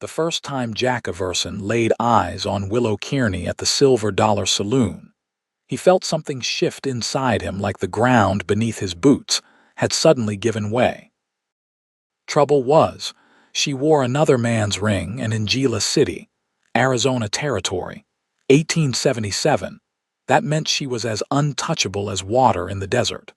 The first time Jack Everson laid eyes on Willow Kearney at the Silver Dollar Saloon, he felt something shift inside him, like the ground beneath his boots had suddenly given way. Trouble was, she wore another man's ring, and in Gila City, Arizona Territory, 1877, that meant she was as untouchable as water in the desert.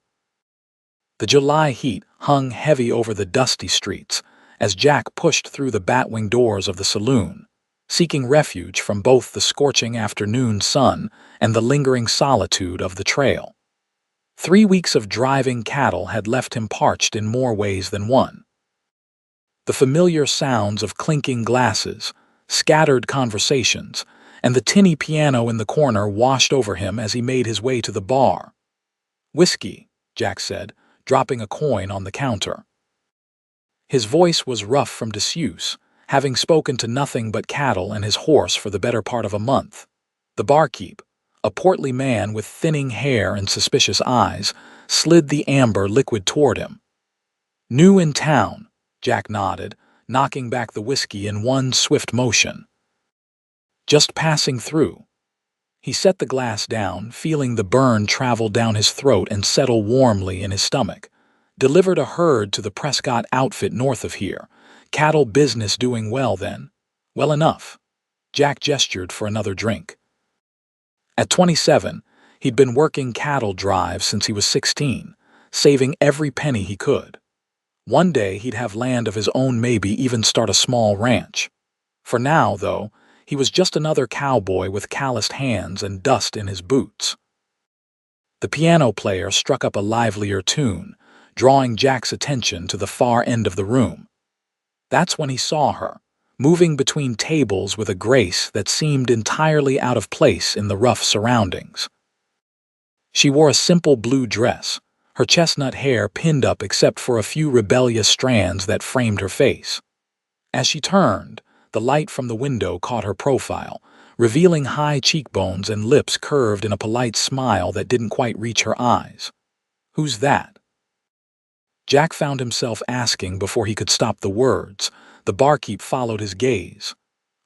The July heat hung heavy over the dusty streets as Jack pushed through the batwing doors of the saloon, seeking refuge from both the scorching afternoon sun and the lingering solitude of the trail. 3 weeks of driving cattle had left him parched in more ways than one. The familiar sounds of clinking glasses, scattered conversations, and the tinny piano in the corner washed over him as he made his way to the bar. "Whiskey," Jack said, dropping a coin on the counter. His voice was rough from disuse, having spoken to nothing but cattle and his horse for the better part of a month. The barkeep, a portly man with thinning hair and suspicious eyes, slid the amber liquid toward him. "New in town," Jack nodded, knocking back the whiskey in one swift motion. "Just passing through." He set the glass down, feeling the burn travel down his throat and settle warmly in his stomach. "Delivered a herd to the Prescott outfit north of here. Cattle business doing well then." "Well enough." Jack gestured for another drink. At 27, he'd been working cattle drives since he was 16, saving every penny he could. One day he'd have land of his own, maybe even start a small ranch. For now, though, he was just another cowboy with calloused hands and dust in his boots. The piano player struck up a livelier tune, drawing Jack's attention to the far end of the room. That's when he saw her, moving between tables with a grace that seemed entirely out of place in the rough surroundings. She wore a simple blue dress, her chestnut hair pinned up except for a few rebellious strands that framed her face. As she turned, the light from the window caught her profile, revealing high cheekbones and lips curved in a polite smile that didn't quite reach her eyes. "Who's that?" Jack found himself asking before he could stop the words. The barkeep followed his gaze.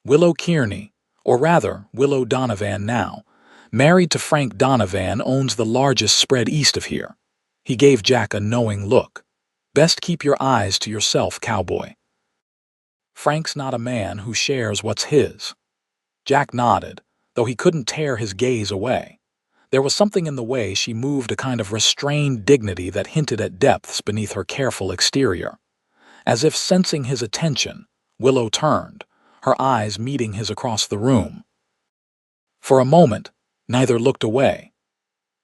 "Willow Kearney, or rather, Willow Donovan now. Married to Frank Donovan, owns the largest spread east of here." He gave Jack a knowing look. "Best keep your eyes to yourself, cowboy. Frank's not a man who shares what's his." Jack nodded, though he couldn't tear his gaze away. There was something in the way she moved, a kind of restrained dignity that hinted at depths beneath her careful exterior. As if sensing his attention, Willow turned, her eyes meeting his across the room. For a moment, neither looked away.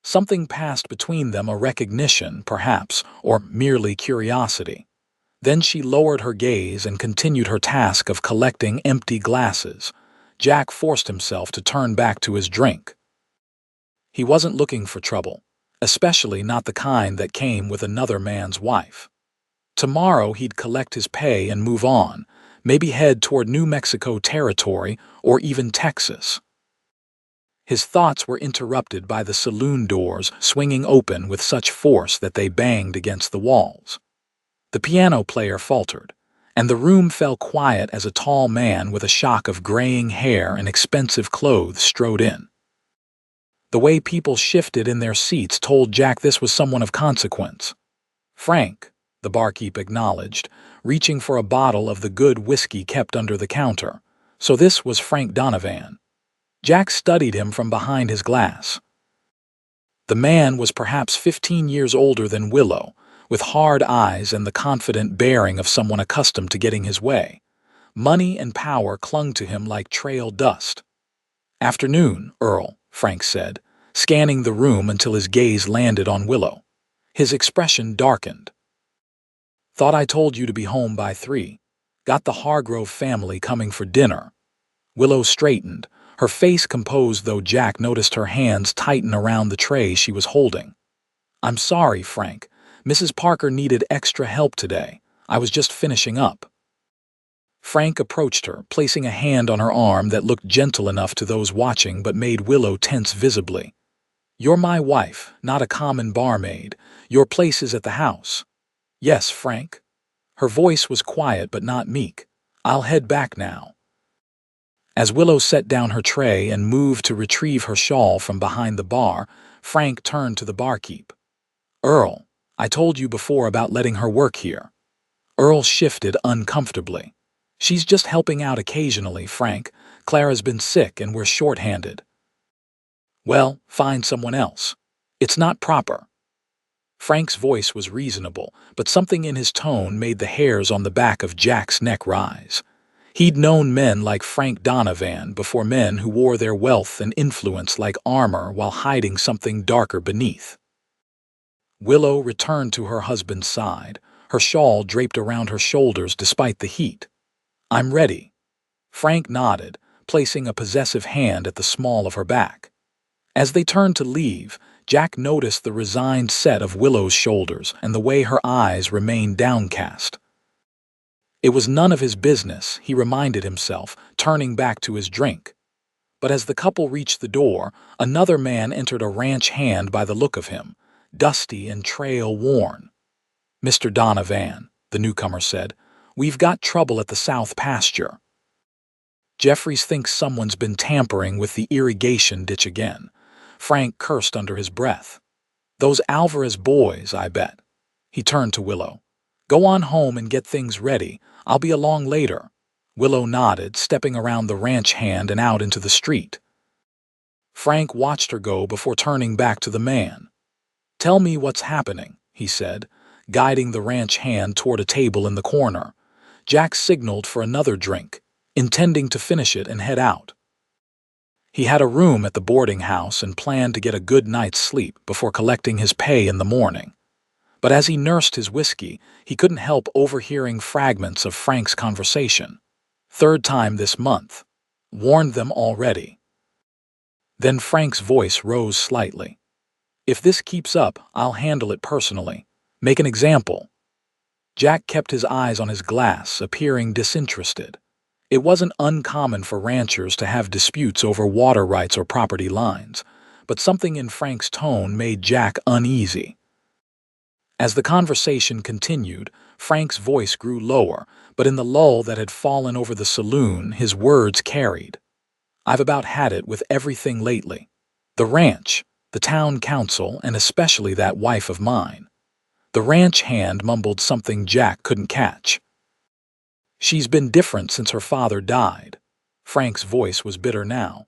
Something passed between them, a recognition, perhaps, or merely curiosity. Then she lowered her gaze and continued her task of collecting empty glasses. Jack forced himself to turn back to his drink. He wasn't looking for trouble, especially not the kind that came with another man's wife. Tomorrow he'd collect his pay and move on, maybe head toward New Mexico Territory or even Texas. His thoughts were interrupted by the saloon doors swinging open with such force that they banged against the walls. The piano player faltered, and the room fell quiet as a tall man with a shock of graying hair and expensive clothes strode in. The way people shifted in their seats told Jack this was someone of consequence. "Frank," the barkeep acknowledged, reaching for a bottle of the good whiskey kept under the counter. So this was Frank Donovan. Jack studied him from behind his glass. The man was perhaps 15 years older than Willow, with hard eyes and the confident bearing of someone accustomed to getting his way. Money and power clung to him like trail dust. "Afternoon, Earl," Frank said, scanning the room until his gaze landed on Willow. His expression darkened. "Thought I told you to be home by 3. Got the Hargrove family coming for dinner." Willow straightened, her face composed, though Jack noticed her hands tighten around the tray she was holding. "I'm sorry, Frank. Mrs. Parker needed extra help today. I was just finishing up." Frank approached her, placing a hand on her arm that looked gentle enough to those watching but made Willow tense visibly. "You're my wife, not a common barmaid. Your place is at the house." "Yes, Frank." Her voice was quiet but not meek. I'll head back now." As Willow set down her tray and moved to retrieve her shawl from behind the bar, Frank turned to the barkeep. "Earl, I told you before about letting her work here." Earl shifted uncomfortably. "She's just helping out occasionally, Frank. Clara's been sick and we're short-handed." "Well, find someone else. It's not proper." Frank's voice was reasonable, but something in his tone made the hairs on the back of Jack's neck rise. He'd known men like Frank Donovan before, men who wore their wealth and influence like armor while hiding something darker beneath. Willow returned to her husband's side, her shawl draped around her shoulders despite the heat. "I'm ready." Frank nodded, placing a possessive hand at the small of her back. As they turned to leave, Jack noticed the resigned set of Willow's shoulders and the way her eyes remained downcast. It was none of his business, he reminded himself, turning back to his drink. But as the couple reached the door, another man entered, a ranch hand by the look of him, dusty and trail-worn. "Mr. Donovan," the newcomer said, "we've got trouble at the south pasture." "Jeffries thinks someone's been tampering with the irrigation ditch again." Frank cursed under his breath. "Those Alvarez boys, I bet." He turned to Willow. "Go on home and get things ready. I'll be along later." Willow nodded, stepping around the ranch hand and out into the street. Frank watched her go before turning back to the man. "Tell me what's happening," he said, guiding the ranch hand toward a table in the corner. Jack signaled for another drink, intending to finish it and head out. He had a room at the boarding house and planned to get a good night's sleep before collecting his pay in the morning. But as he nursed his whiskey, he couldn't help overhearing fragments of Frank's conversation. "Third time this month. Warned them already." Then Frank's voice rose slightly. "If this keeps up, I'll handle it personally. Make an example." Jack kept his eyes on his glass, appearing disinterested. It wasn't uncommon for ranchers to have disputes over water rights or property lines, but something in Frank's tone made Jack uneasy. As the conversation continued, Frank's voice grew lower, but in the lull that had fallen over the saloon, his words carried. "I've about had it with everything lately. The ranch, the town council, and especially that wife of mine." The ranch hand mumbled something Jack couldn't catch. "She's been different since her father died." Frank's voice was bitter now.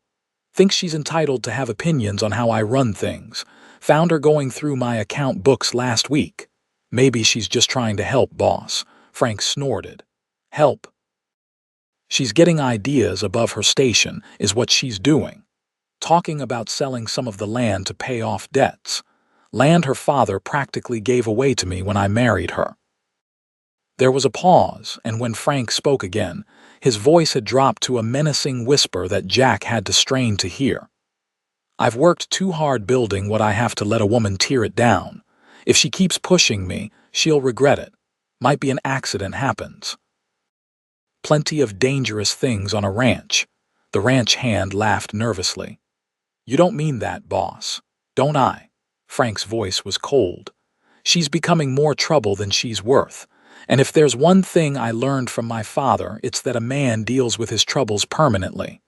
"Thinks she's entitled to have opinions on how I run things. Found her going through my account books last week." "Maybe she's just trying to help, boss," Frank snorted. "Help? She's getting ideas above her station, is what she's doing. Talking about selling some of the land to pay off debts. Land her father practically gave away to me when I married her." There was a pause, and when Frank spoke again, his voice had dropped to a menacing whisper that Jack had to strain to hear. "I've worked too hard building what I have to let a woman tear it down. If she keeps pushing me, she'll regret it. Might be an accident happens." "Plenty of dangerous things on a ranch." The ranch hand laughed nervously. "You don't mean that, boss." "Don't I?" Frank's voice was cold. "She's becoming more trouble than she's worth. And if there's one thing I learned from my father, it's that a man deals with his troubles permanently."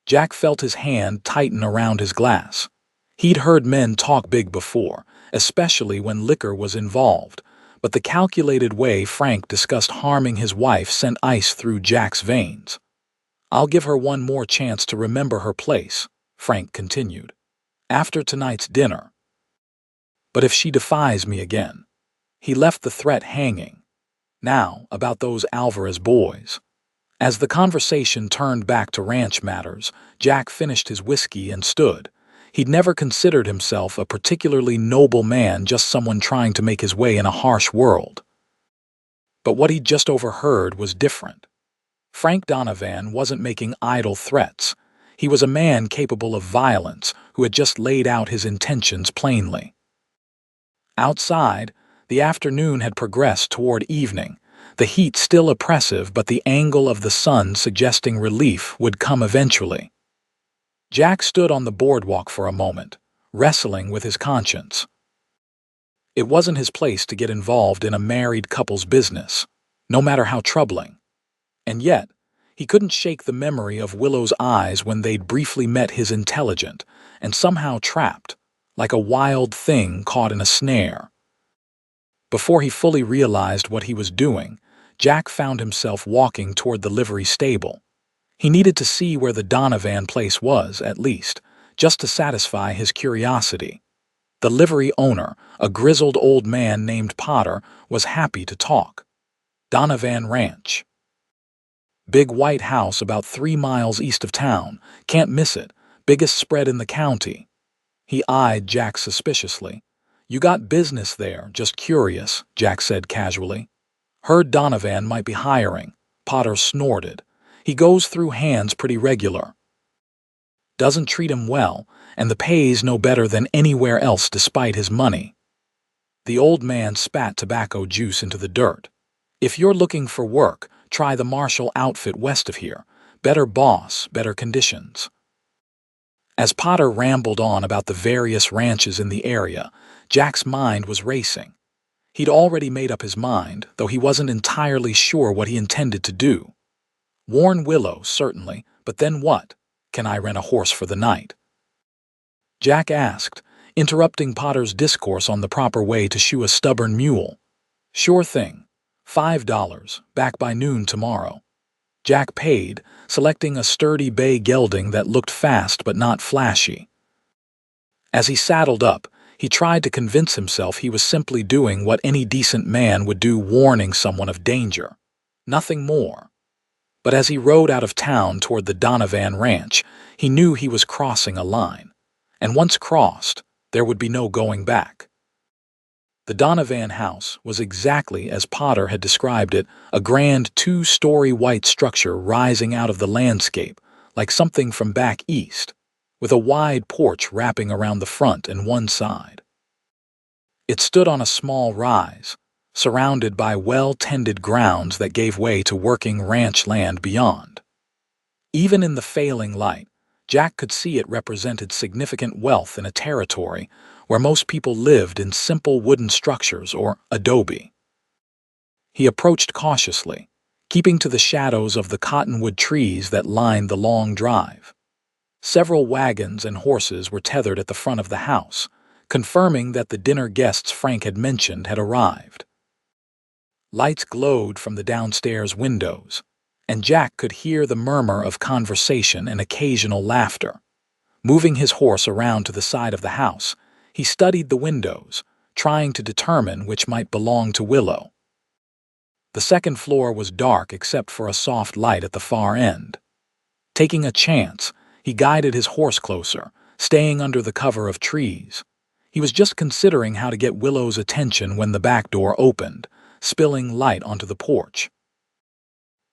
Jack felt his hand tighten around his glass. He'd heard men talk big before, especially when liquor was involved, but the calculated way Frank discussed harming his wife sent ice through Jack's veins. "I'll give her one more chance to remember her place," Frank continued. "After tonight's dinner. But if she defies me again." He left the threat hanging. "Now, about those Alvarez boys." As the conversation turned back to ranch matters, Jack finished his whiskey and stood. He'd never considered himself a particularly noble man, just someone trying to make his way in a harsh world. But what he'd just overheard was different. Frank Donovan wasn't making idle threats. He was a man capable of violence who had just laid out his intentions plainly. Outside, the afternoon had progressed toward evening, the heat still oppressive, but the angle of the sun suggesting relief would come eventually. Jack stood on the boardwalk for a moment, wrestling with his conscience. It wasn't his place to get involved in a married couple's business, no matter how troubling. And yet, he couldn't shake the memory of Willow's eyes when they'd briefly met his intelligent and somehow trapped, like a wild thing caught in a snare. Before he fully realized what he was doing, Jack found himself walking toward the livery stable. He needed to see where the Donovan place was, at least, just to satisfy his curiosity. The livery owner, a grizzled old man named Potter, was happy to talk. Donovan Ranch. Big white house about 3 miles east of town. Can't miss it. Biggest spread in the county. He eyed Jack suspiciously. You got business there, just curious, Jack said casually. Heard Donovan might be hiring. Potter snorted. He goes through hands pretty regular. Doesn't treat him well, and the pay's no better than anywhere else despite his money. The old man spat tobacco juice into the dirt. If you're looking for work, try the Marshall outfit west of here. Better boss, better conditions. As Potter rambled on about the various ranches in the area, Jack's mind was racing. He'd already made up his mind, though he wasn't entirely sure what he intended to do. Warn Willow, certainly, but then what? Can I rent a horse for the night? Jack asked, interrupting Potter's discourse on the proper way to shoe a stubborn mule. Sure thing. $5, back by noon tomorrow. Jack paid, selecting a sturdy bay gelding that looked fast but not flashy. As he saddled up, he tried to convince himself he was simply doing what any decent man would do, warning someone of danger. Nothing more. But as he rode out of town toward the Donovan Ranch, he knew he was crossing a line. And once crossed, there would be no going back. The Donovan house was exactly as Potter had described it, a grand 2-story white structure rising out of the landscape, like something from back east, with a wide porch wrapping around the front and one side. It stood on a small rise, surrounded by well-tended grounds that gave way to working ranch land beyond. Even in the failing light, Jack could see it represented significant wealth in a territory where most people lived in simple wooden structures or adobe. He approached cautiously, keeping to the shadows of the cottonwood trees that lined the long drive. Several wagons and horses were tethered at the front of the house, confirming that the dinner guests Frank had mentioned had arrived. Lights glowed from the downstairs windows, and Jack could hear the murmur of conversation and occasional laughter. Moving his horse around to the side of the house, he studied the windows, trying to determine which might belong to Willow. The second floor was dark except for a soft light at the far end. Taking a chance, he guided his horse closer, staying under the cover of trees. He was just considering how to get Willow's attention when the back door opened, spilling light onto the porch.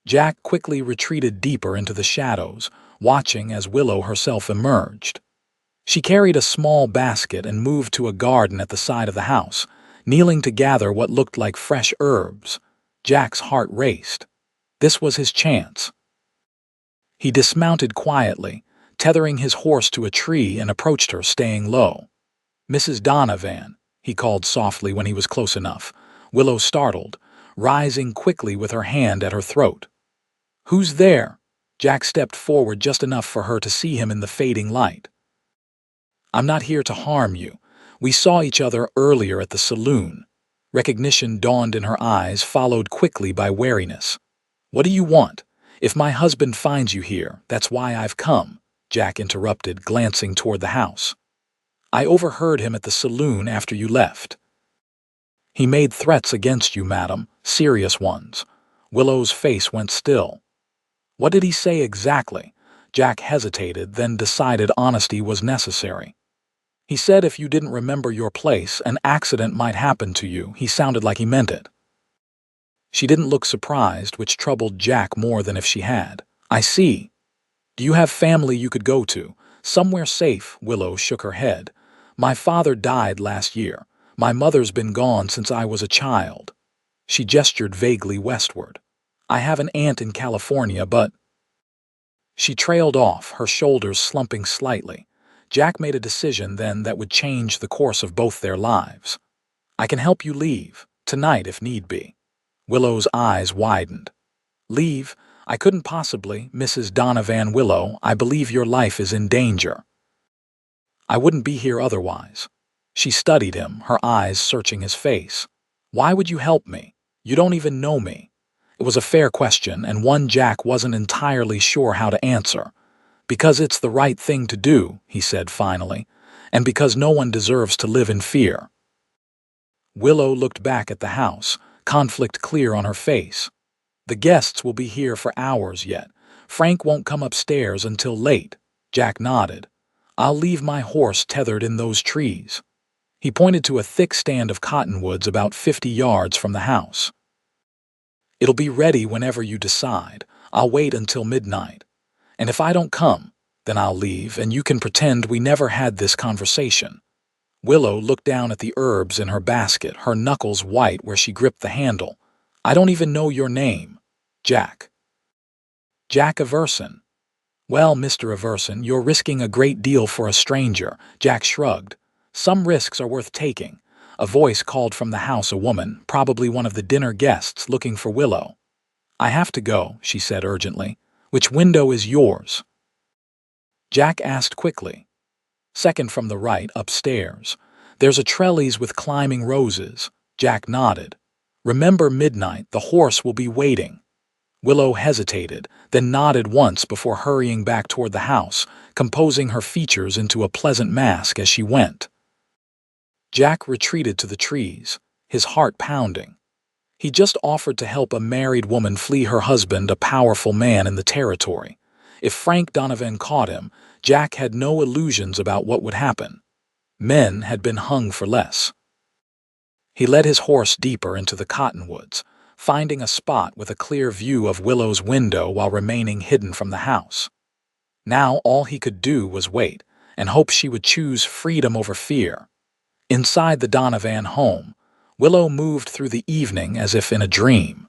Jack quickly retreated deeper into the shadows, watching as Willow herself emerged. She carried a small basket and moved to a garden at the side of the house, kneeling to gather what looked like fresh herbs. Jack's heart raced. This was his chance. He dismounted quietly, tethering his horse to a tree, and approached her, staying low. "Mrs. Donovan," he called softly when he was close enough. Willow startled, rising quickly with her hand at her throat. "Who's there?" Jack stepped forward just enough for her to see him in the fading light. "I'm not here to harm you. We saw each other earlier at the saloon." Recognition dawned in her eyes, followed quickly by wariness. "What do you want? If my husband finds you here, that's why I've come," Jack interrupted, glancing toward the house. "I overheard him at the saloon after you left. He made threats against you, madam, serious ones." Willow's face went still. "What did he say exactly?" Jack hesitated, then decided honesty was necessary. "He said if you didn't remember your place, an accident might happen to you." He sounded like he meant it. She didn't look surprised, which troubled Jack more than if she had. "I see. Do you have family you could go to? Somewhere safe?" Willow shook her head. "My father died last year. My mother's been gone since I was a child." She gestured vaguely westward. "I have an aunt in California, but—" She trailed off, her shoulders slumping slightly. Jack made a decision then that would change the course of both their lives. "I can help you leave, tonight if need be." Willow's eyes widened. "Leave? "I couldn't possibly, Mrs. Donovan Willow, I believe your life is in danger. I wouldn't be here otherwise." She studied him, her eyes searching his face. "Why would you help me? You don't even know me." It was a fair question, and one Jack wasn't entirely sure how to answer. "Because it's the right thing to do," he said finally, "and because no one deserves to live in fear." Willow looked back at the house, conflict clear on her face. "The guests will be here for hours yet. Frank won't come upstairs until late." Jack nodded. "I'll leave my horse tethered in those trees." He pointed to a thick stand of cottonwoods about 50 yards from the house. "It'll be ready whenever you decide. I'll wait until midnight. And if I don't come, then I'll leave, and you can pretend we never had this conversation." Willow looked down at the herbs in her basket, her knuckles white where she gripped the handle. "I don't even know your name." "Jack." "Jack Everson." "Well, Mr. Everson, you're risking a great deal for a stranger." Jack shrugged. "Some risks are worth taking." A voice called from the house, a woman, probably one of the dinner guests, looking for Willow. "I have to go," she said urgently. "Which window is yours?" Jack asked quickly. "Second from the right, upstairs. There's a trellis with climbing roses." Jack nodded. "Remember midnight, the horse will be waiting." Willow hesitated, then nodded once before hurrying back toward the house, composing her features into a pleasant mask as she went. Jack retreated to the trees, his heart pounding. He just offered to help a married woman flee her husband, a powerful man in the territory. If Frank Donovan caught him, Jack had no illusions about what would happen. Men had been hung for less. He led his horse deeper into the cottonwoods, finding a spot with a clear view of Willow's window while remaining hidden from the house. Now all he could do was wait and hope she would choose freedom over fear. Inside the Donovan home, Willow moved through the evening as if in a dream.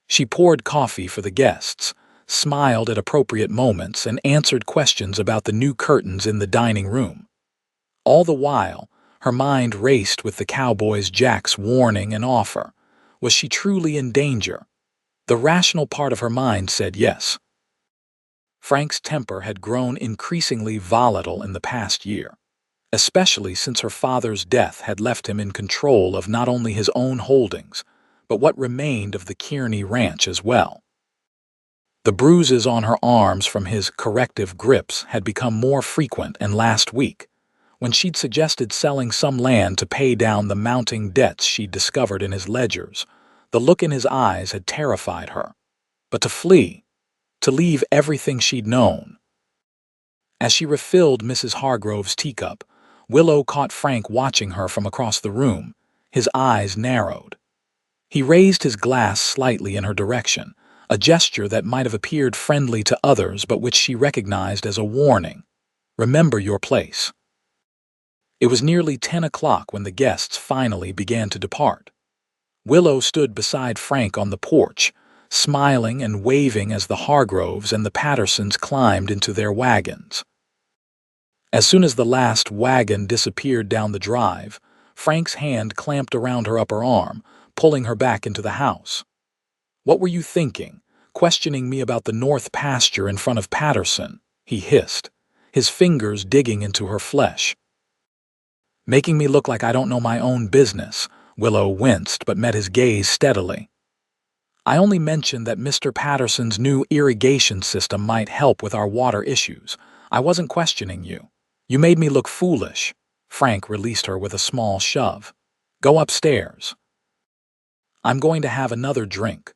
She poured coffee for the guests, smiled at appropriate moments, and answered questions about the new curtains in the dining room. All the while, her mind raced with the cowboy's Jack's warning and offer. Was she truly in danger? The rational part of her mind said yes. Frank's temper had grown increasingly volatile in the past year, especially since her father's death had left him in control of not only his own holdings, but what remained of the Kearney ranch as well. The bruises on her arms from his corrective grips had become more frequent, and last week, when she'd suggested selling some land to pay down the mounting debts she'd discovered in his ledgers, the look in his eyes had terrified her. But to flee, to leave everything she'd known. As she refilled Mrs. Hargrove's teacup, Willow caught Frank watching her from across the room, his eyes narrowed. He raised his glass slightly in her direction, a gesture that might have appeared friendly to others but which she recognized as a warning. "Remember your place." It was nearly 10 o'clock when the guests finally began to depart. Willow stood beside Frank on the porch, smiling and waving as the Hargroves and the Pattersons climbed into their wagons. As soon as the last wagon disappeared down the drive, Frank's hand clamped around her upper arm, pulling her back into the house. "What were you thinking, questioning me about the north pasture in front of Patterson?" he hissed, his fingers digging into her flesh. "Making me look like I don't know my own business." Willow winced but met his gaze steadily. "I only mentioned that Mr. Patterson's new irrigation system might help with our water issues. I wasn't questioning you. You made me look foolish." Frank released her with a small shove. "Go upstairs." "I'm going to have another drink."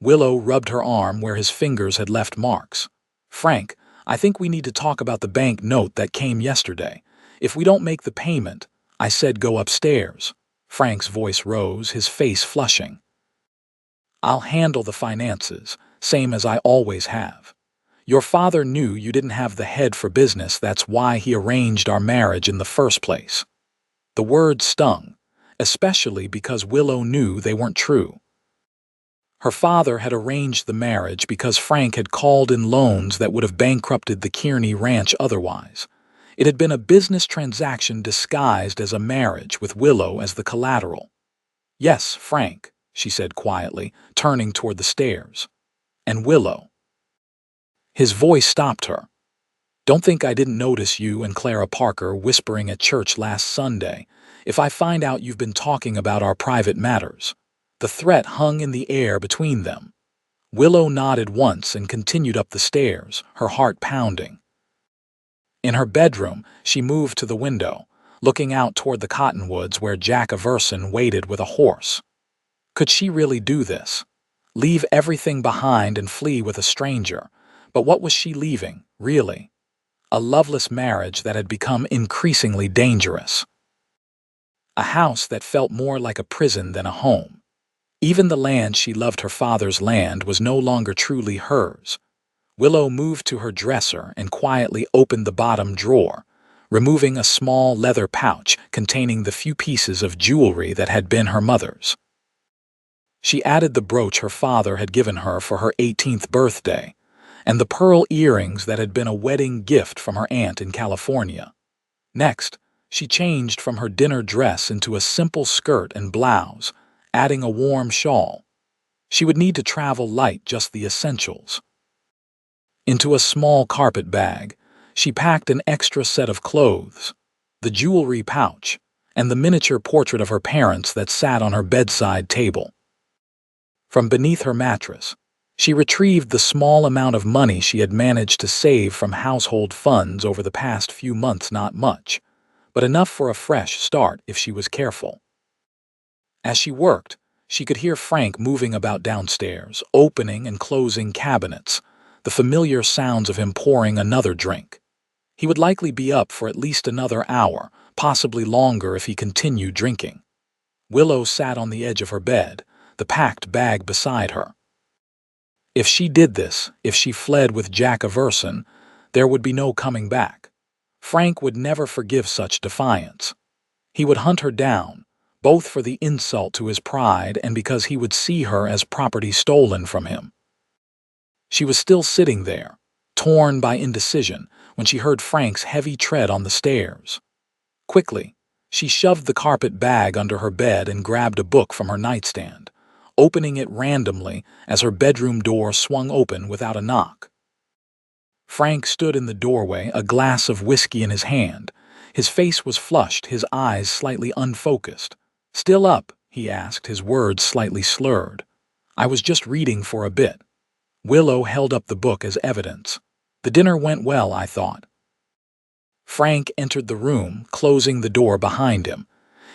Willow rubbed her arm where his fingers had left marks. "Frank, I think we need to talk about the bank note that came yesterday. If we don't make the payment—" "I said go upstairs." Frank's voice rose, his face flushing. "I'll handle the finances, same as I always have. Your father knew you didn't have the head for business. That's why he arranged our marriage in the first place." The words stung, especially because Willow knew they weren't true. Her father had arranged the marriage because Frank had called in loans that would have bankrupted the Kearney ranch otherwise. It had been a business transaction disguised as a marriage with Willow as the collateral. "Yes, Frank," she said quietly, turning toward the stairs. And Willow. His voice stopped her. Don't think I didn't notice you and Clara Parker whispering at church last Sunday. If I find out you've been talking about our private matters. The threat hung in the air between them. Willow nodded once and continued up the stairs, her heart pounding. In her bedroom, she moved to the window, looking out toward the cottonwoods where Jack Everson waited with a horse. Could she really do this? Leave everything behind and flee with a stranger? But what was she leaving, really? A loveless marriage that had become increasingly dangerous. A house that felt more like a prison than a home. Even the land she loved, her father's land, was no longer truly hers. Willow moved to her dresser and quietly opened the bottom drawer, removing a small leather pouch containing the few pieces of jewelry that had been her mother's. She added the brooch her father had given her for her 18th birthday, and the pearl earrings that had been a wedding gift from her aunt in California. Next, she changed from her dinner dress into a simple skirt and blouse, adding a warm shawl. She would need to travel light, just the essentials. Into a small carpet bag, she packed an extra set of clothes, the jewelry pouch, and the miniature portrait of her parents that sat on her bedside table. From beneath her mattress, she retrieved the small amount of money she had managed to save from household funds over the past few months. Not much, but enough for a fresh start if she was careful. As she worked, she could hear Frank moving about downstairs, opening and closing cabinets, the familiar sounds of him pouring another drink. He would likely be up for at least another hour, possibly longer if he continued drinking. Willow sat on the edge of her bed, the packed bag beside her. If she did this, if she fled with Jack Everson, there would be no coming back. Frank would never forgive such defiance. He would hunt her down, both for the insult to his pride and because he would see her as property stolen from him. She was still sitting there, torn by indecision, when she heard Frank's heavy tread on the stairs. Quickly, she shoved the carpet bag under her bed and grabbed a book from her nightstand, opening it randomly as her bedroom door swung open without a knock. Frank stood in the doorway, a glass of whiskey in his hand. His face was flushed, his eyes slightly unfocused. "Still up?" he asked, his words slightly slurred. "I was just reading for a bit." Willow held up the book as evidence. "The dinner went well, I thought." Frank entered the room, closing the door behind him.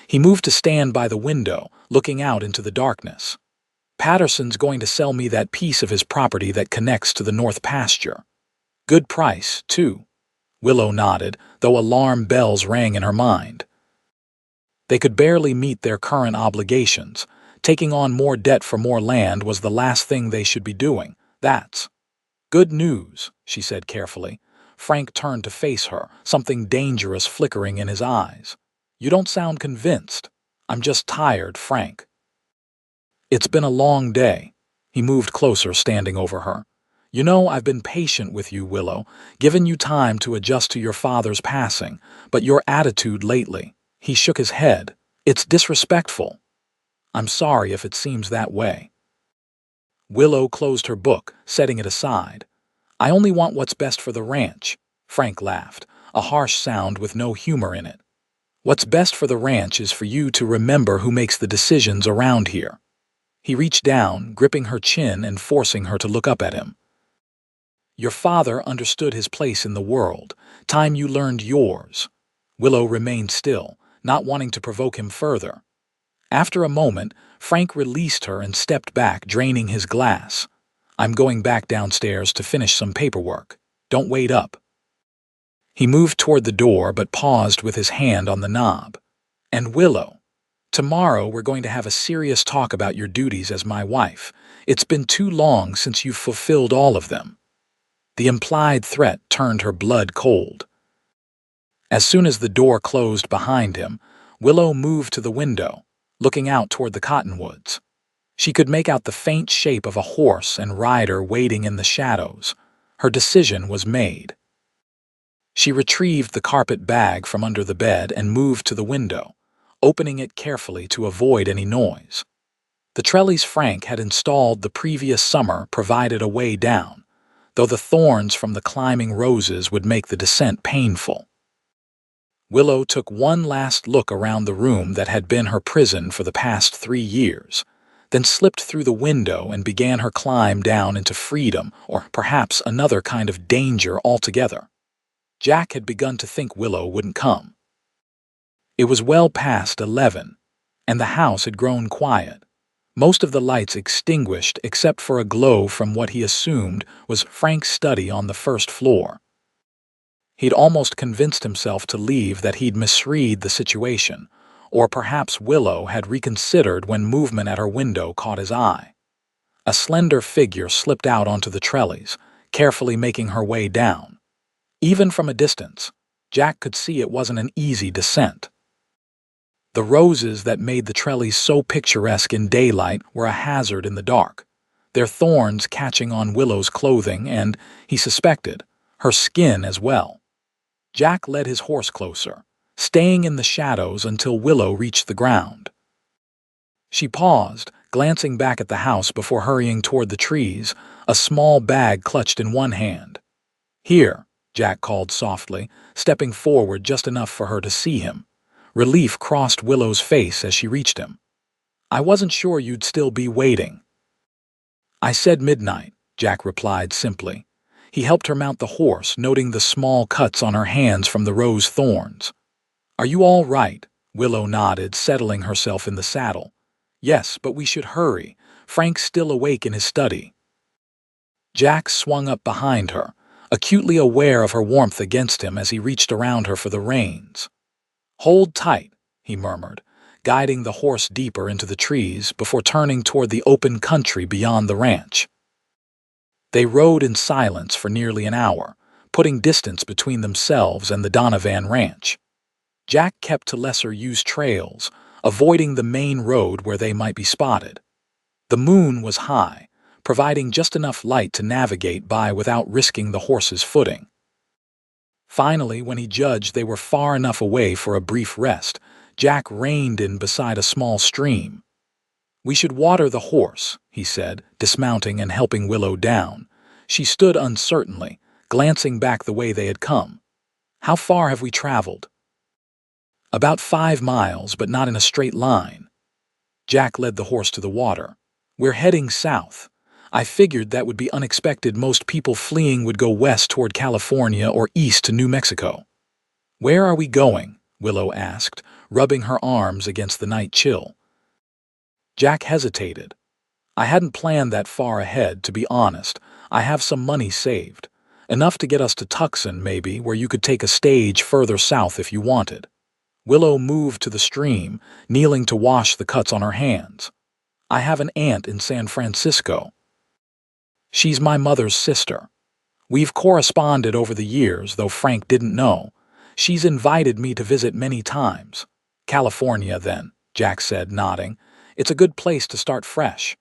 He moved to stand by the window, looking out into the darkness. "Patterson's going to sell me that piece of his property that connects to the north pasture. Good price, too." Willow nodded, though alarm bells rang in her mind. They could barely meet their current obligations. Taking on more debt for more land was the last thing they should be doing. "That's good news," she said carefully. Frank turned to face her, something dangerous flickering in his eyes. "You don't sound convinced." "I'm just tired, Frank." "It's been a long day." He moved closer, standing over her. "You know, I've been patient with you, Willow, given you time to adjust to your father's passing, but your attitude lately—" He shook his head. "It's disrespectful." "I'm sorry if it seems that way." Willow closed her book, setting it aside. "I only want what's best for the ranch." Frank laughed, a harsh sound with no humor in it. "What's best for the ranch is for you to remember who makes the decisions around here." He reached down, gripping her chin and forcing her to look up at him. "Your father understood his place in the world. Time you learned yours." Willow remained still, not wanting to provoke him further. After a moment, Frank released her and stepped back, draining his glass. "I'm going back downstairs to finish some paperwork. Don't wait up." He moved toward the door but paused with his hand on the knob. "And Willow, tomorrow we're going to have a serious talk about your duties as my wife. It's been too long since you've fulfilled all of them." The implied threat turned her blood cold. As soon as the door closed behind him, Willow moved to the window, looking out toward the cottonwoods. She could make out the faint shape of a horse and rider waiting in the shadows. Her decision was made. She retrieved the carpet bag from under the bed and moved to the window, opening it carefully to avoid any noise. The trellis Frank had installed the previous summer provided a way down, though the thorns from the climbing roses would make the descent painful. Willow took one last look around the room that had been her prison for the past 3 years, then slipped through the window and began her climb down into freedom, or perhaps another kind of danger altogether. Jack had begun to think Willow wouldn't come. It was well past 11, and the house had grown quiet, most of the lights extinguished except for a glow from what he assumed was Frank's study on the first floor. He'd almost convinced himself to leave that he'd misread the situation, or perhaps Willow had reconsidered when movement at her window caught his eye. A slender figure slipped out onto the trellis, carefully making her way down. Even from a distance, Jack could see it wasn't an easy descent. The roses that made the trellis so picturesque in daylight were a hazard in the dark, their thorns catching on Willow's clothing and, he suspected, her skin as well. Jack led his horse closer, staying in the shadows until Willow reached the ground. She paused, glancing back at the house before hurrying toward the trees, a small bag clutched in one hand. "Here," Jack called softly, stepping forward just enough for her to see him. Relief crossed Willow's face as she reached him. "I wasn't sure you'd still be waiting." "I said midnight," Jack replied simply. He helped her mount the horse, noting the small cuts on her hands from the rose thorns. "Are you all right?" Willow nodded, settling herself in the saddle. "Yes, but we should hurry. Frank's still awake in his study." Jack swung up behind her, acutely aware of her warmth against him as he reached around her for the reins. "Hold tight," he murmured, guiding the horse deeper into the trees before turning toward the open country beyond the ranch. They rode in silence for nearly an hour, putting distance between themselves and the Donovan ranch. Jack kept to lesser-used trails, avoiding the main road where they might be spotted. The moon was high, providing just enough light to navigate by without risking the horse's footing. Finally, when he judged they were far enough away for a brief rest, Jack reined in beside a small stream. "We should water the horse," he said, dismounting and helping Willow down. She stood uncertainly, glancing back the way they had come. "How far have we traveled?" "About 5 miles, but not in a straight line." Jack led the horse to the water. "We're heading south. I figured that would be unexpected. Most people fleeing would go west toward California or east to New Mexico." "Where are we going?" Willow asked, rubbing her arms against the night chill. Jack hesitated. "I hadn't planned that far ahead, to be honest. I have some money saved. Enough to get us to Tucson, maybe, where you could take a stage further south if you wanted." Willow moved to the stream, kneeling to wash the cuts on her hands. "I have an aunt in San Francisco. She's my mother's sister. We've corresponded over the years, though Frank didn't know. She's invited me to visit many times." "California, then," Jack said, nodding. "It's a good place to start fresh."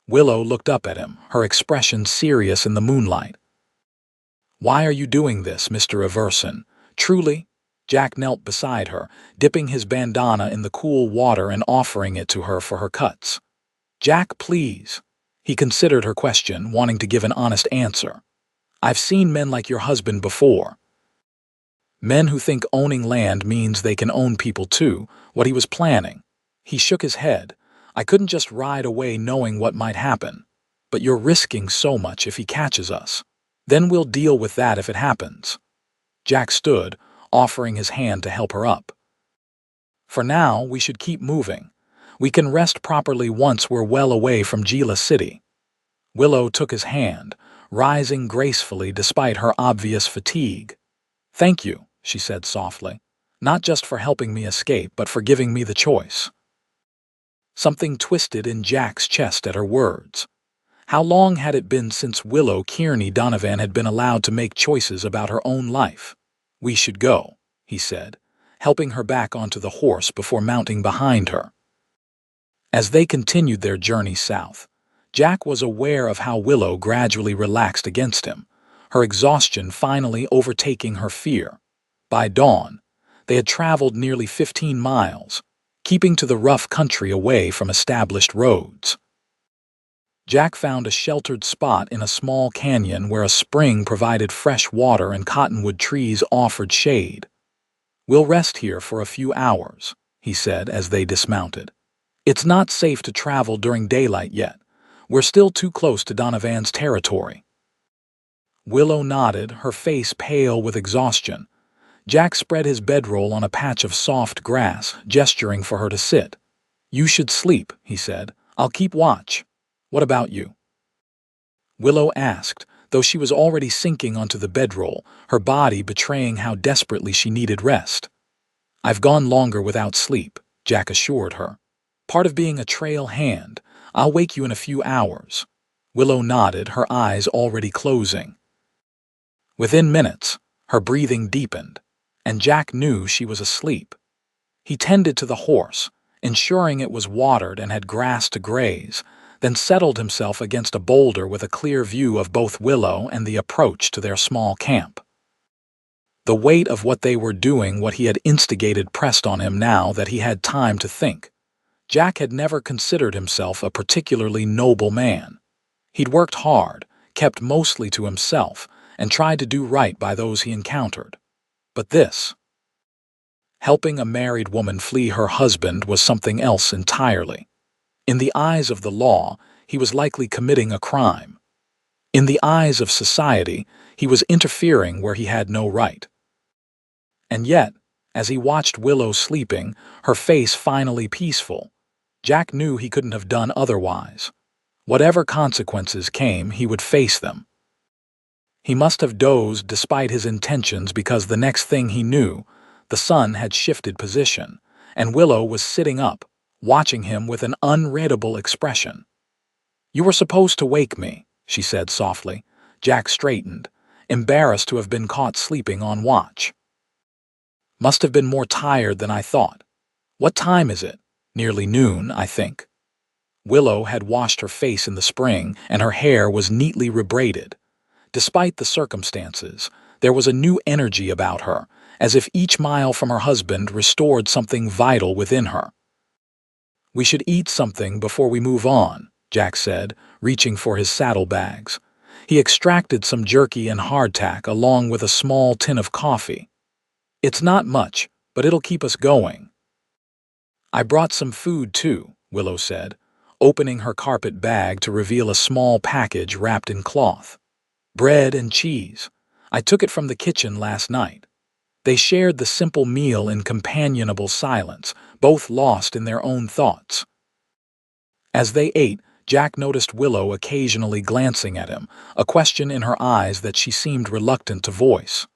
Willow looked up at him, her expression serious in the moonlight. "Why are you doing this, Mr. Everson? Truly?" Jack knelt beside her, dipping his bandana in the cool water and offering it to her for her cuts. "Jack, please." He considered her question, wanting to give an honest answer. "I've seen men like your husband before. Men who think owning land means they can own people too, what he was planning." He shook his head. "I couldn't just ride away knowing what might happen. But you're risking so much if he catches us. Then we'll deal with that if it happens." Jack stood, offering his hand to help her up. "For now, we should keep moving. We can rest properly once we're well away from Gila City." Willow took his hand, rising gracefully despite her obvious fatigue. "Thank you," she said softly. "Not just for helping me escape, but for giving me the choice." Something twisted in Jack's chest at her words. How long had it been since Willow Kearney Donovan had been allowed to make choices about her own life? "We should go," he said, helping her back onto the horse before mounting behind her. As they continued their journey south, Jack was aware of how Willow gradually relaxed against him, her exhaustion finally overtaking her fear. By dawn, they had traveled nearly 15 miles, keeping to the rough country away from established roads. Jack found a sheltered spot in a small canyon where a spring provided fresh water and cottonwood trees offered shade. "We'll rest here for a few hours," he said as they dismounted. "It's not safe to travel during daylight yet. We're still too close to Donovan's territory." Willow nodded, her face pale with exhaustion. Jack spread his bedroll on a patch of soft grass, gesturing for her to sit. "You should sleep," he said. "I'll keep watch. What about you?" Willow asked, though she was already sinking onto the bedroll, her body betraying how desperately she needed rest. "I've gone longer without sleep," Jack assured her. "Part of being a trail hand. I'll wake you in a few hours." Willow nodded, her eyes already closing. Within minutes, her breathing deepened, and Jack knew she was asleep. He tended to the horse, ensuring it was watered and had grass to graze, then settled himself against a boulder with a clear view of both Willow and the approach to their small camp. The weight of what they were doing, what he had instigated, pressed on him now that he had time to think. Jack had never considered himself a particularly noble man. He'd worked hard, kept mostly to himself, and tried to do right by those he encountered. But this, helping a married woman flee her husband, was something else entirely. In the eyes of the law, he was likely committing a crime. In the eyes of society, he was interfering where he had no right. And yet, as he watched Willow sleeping, her face finally peaceful, Jack knew he couldn't have done otherwise. Whatever consequences came, he would face them. He must have dozed despite his intentions, because the next thing he knew, the sun had shifted position, and Willow was sitting up, watching him with an unreadable expression. "You were supposed to wake me," she said softly. Jack straightened, embarrassed to have been caught sleeping on watch. "Must have been more tired than I thought. What time is it?" "Nearly noon, I think." Willow had washed her face in the spring, and her hair was neatly rebraided. Despite the circumstances, there was a new energy about her, as if each mile from her husband restored something vital within her. "We should eat something before we move on," Jack said, reaching for his saddlebags. He extracted some jerky and hardtack along with a small tin of coffee. "It's not much, but it'll keep us going." "I brought some food too," Willow said, opening her carpet bag to reveal a small package wrapped in cloth. "Bread and cheese. I took it from the kitchen last night." They shared the simple meal in companionable silence, both lost in their own thoughts. As they ate, Jack noticed Willow occasionally glancing at him, a question in her eyes that she seemed reluctant to voice.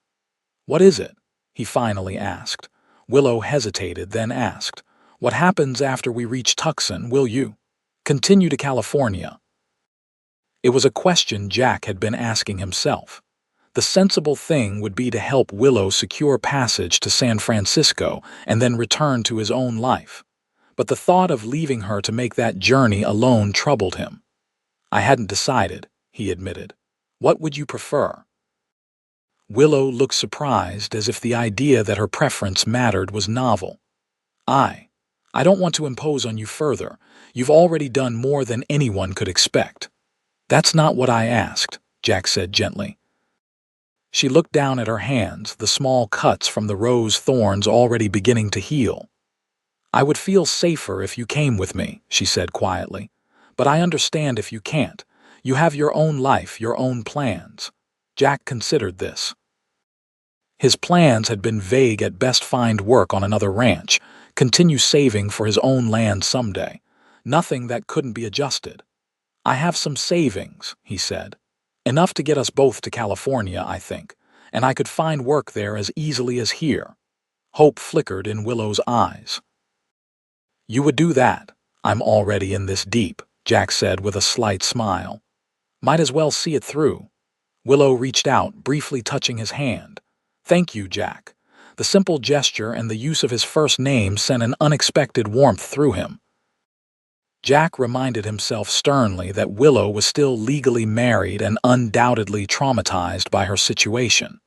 "What is it?" he finally asked. Willow hesitated, then asked, "What happens after we reach Tucson? Will you continue to California?" It was a question Jack had been asking himself. The sensible thing would be to help Willow secure passage to San Francisco and then return to his own life. But the thought of leaving her to make that journey alone troubled him. "I hadn't decided," he admitted. "What would you prefer?" Willow looked surprised, as if the idea that her preference mattered was novel. I don't want to impose on you further. You've already done more than anyone could expect." "That's not what I asked," Jack said gently. She looked down at her hands, the small cuts from the rose thorns already beginning to heal. "I would feel safer if you came with me," she said quietly. "But I understand if you can't. You have your own life, your own plans." Jack considered this. His plans had been vague at best: find work on another ranch, continue saving for his own land someday. Nothing that couldn't be adjusted. "I have some savings," he said. "Enough to get us both to California, I think, and I could find work there as easily as here." Hope flickered in Willow's eyes. "You would do that? I'm already in this deep," Jack said with a slight smile. "Might as well see it through." Willow reached out, briefly touching his hand. "Thank you, Jack." The simple gesture and the use of his first name sent an unexpected warmth through him. Jack reminded himself sternly that Willow was still legally married and undoubtedly traumatized by her situation.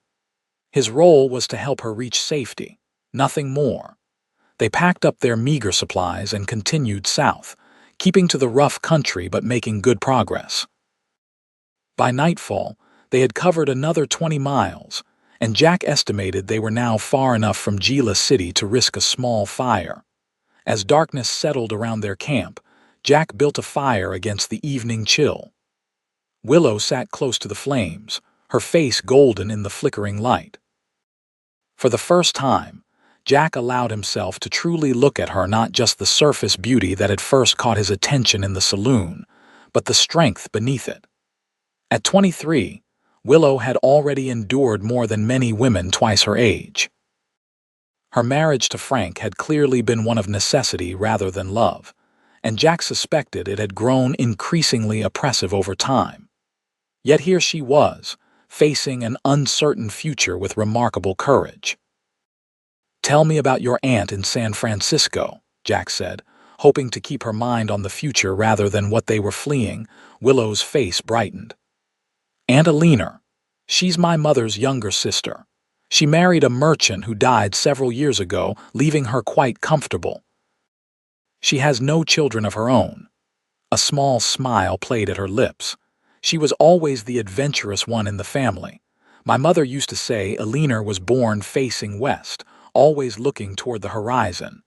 His role was to help her reach safety, nothing more. They packed up their meager supplies and continued south, keeping to the rough country but making good progress. By nightfall, they had covered another 20 miles, and Jack estimated they were now far enough from Gila City to risk a small fire. As darkness settled around their camp, Jack built a fire against the evening chill. Willow sat close to the flames, her face golden in the flickering light. For the first time, Jack allowed himself to truly look at her, not just the surface beauty that had first caught his attention in the saloon, but the strength beneath it. At 23, Willow had already endured more than many women twice her age. Her marriage to Frank had clearly been one of necessity rather than love, and Jack suspected it had grown increasingly oppressive over time. Yet here she was, facing an uncertain future with remarkable courage. "Tell me about your aunt in San Francisco," Jack said, hoping to keep her mind on the future rather than what they were fleeing. Willow's face brightened. "Aunt Alina. She's my mother's younger sister. She married a merchant who died several years ago, leaving her quite comfortable. She has no children of her own." A small smile played at her lips. "She was always the adventurous one in the family. My mother used to say Alina was born facing west, always looking toward the horizon.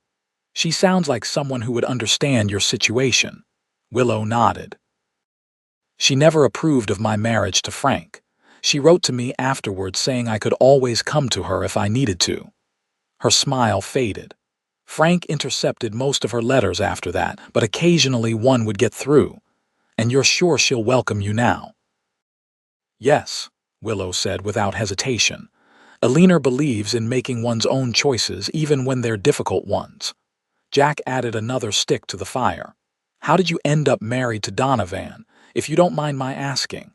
She sounds like someone who would understand your situation." Willow nodded. "She never approved of my marriage to Frank. She wrote to me afterwards saying I could always come to her if I needed to." Her smile faded. "Frank intercepted most of her letters after that, but occasionally one would get through. And you're sure she'll welcome you now?" "Yes," Willow said without hesitation. "Alina believes in making one's own choices even when they're difficult ones." Jack added another stick to the fire. "How did you end up married to Donovan, if you don't mind my asking?"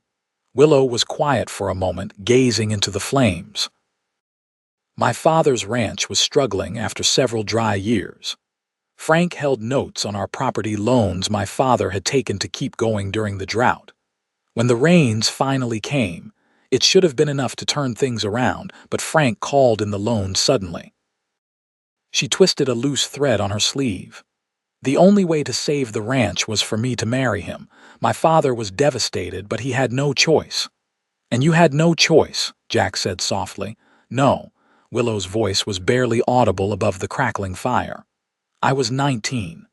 Willow was quiet for a moment, gazing into the flames. "My father's ranch was struggling after several dry years. Frank held notes on our property loans my father had taken to keep going during the drought. When the rains finally came, it should have been enough to turn things around, but Frank called in the loans suddenly." She twisted a loose thread on her sleeve. "The only way to save the ranch was for me to marry him. My father was devastated, but he had no choice." "And you had no choice," Jack said softly. "No." Willow's voice was barely audible above the crackling fire. "I was 19.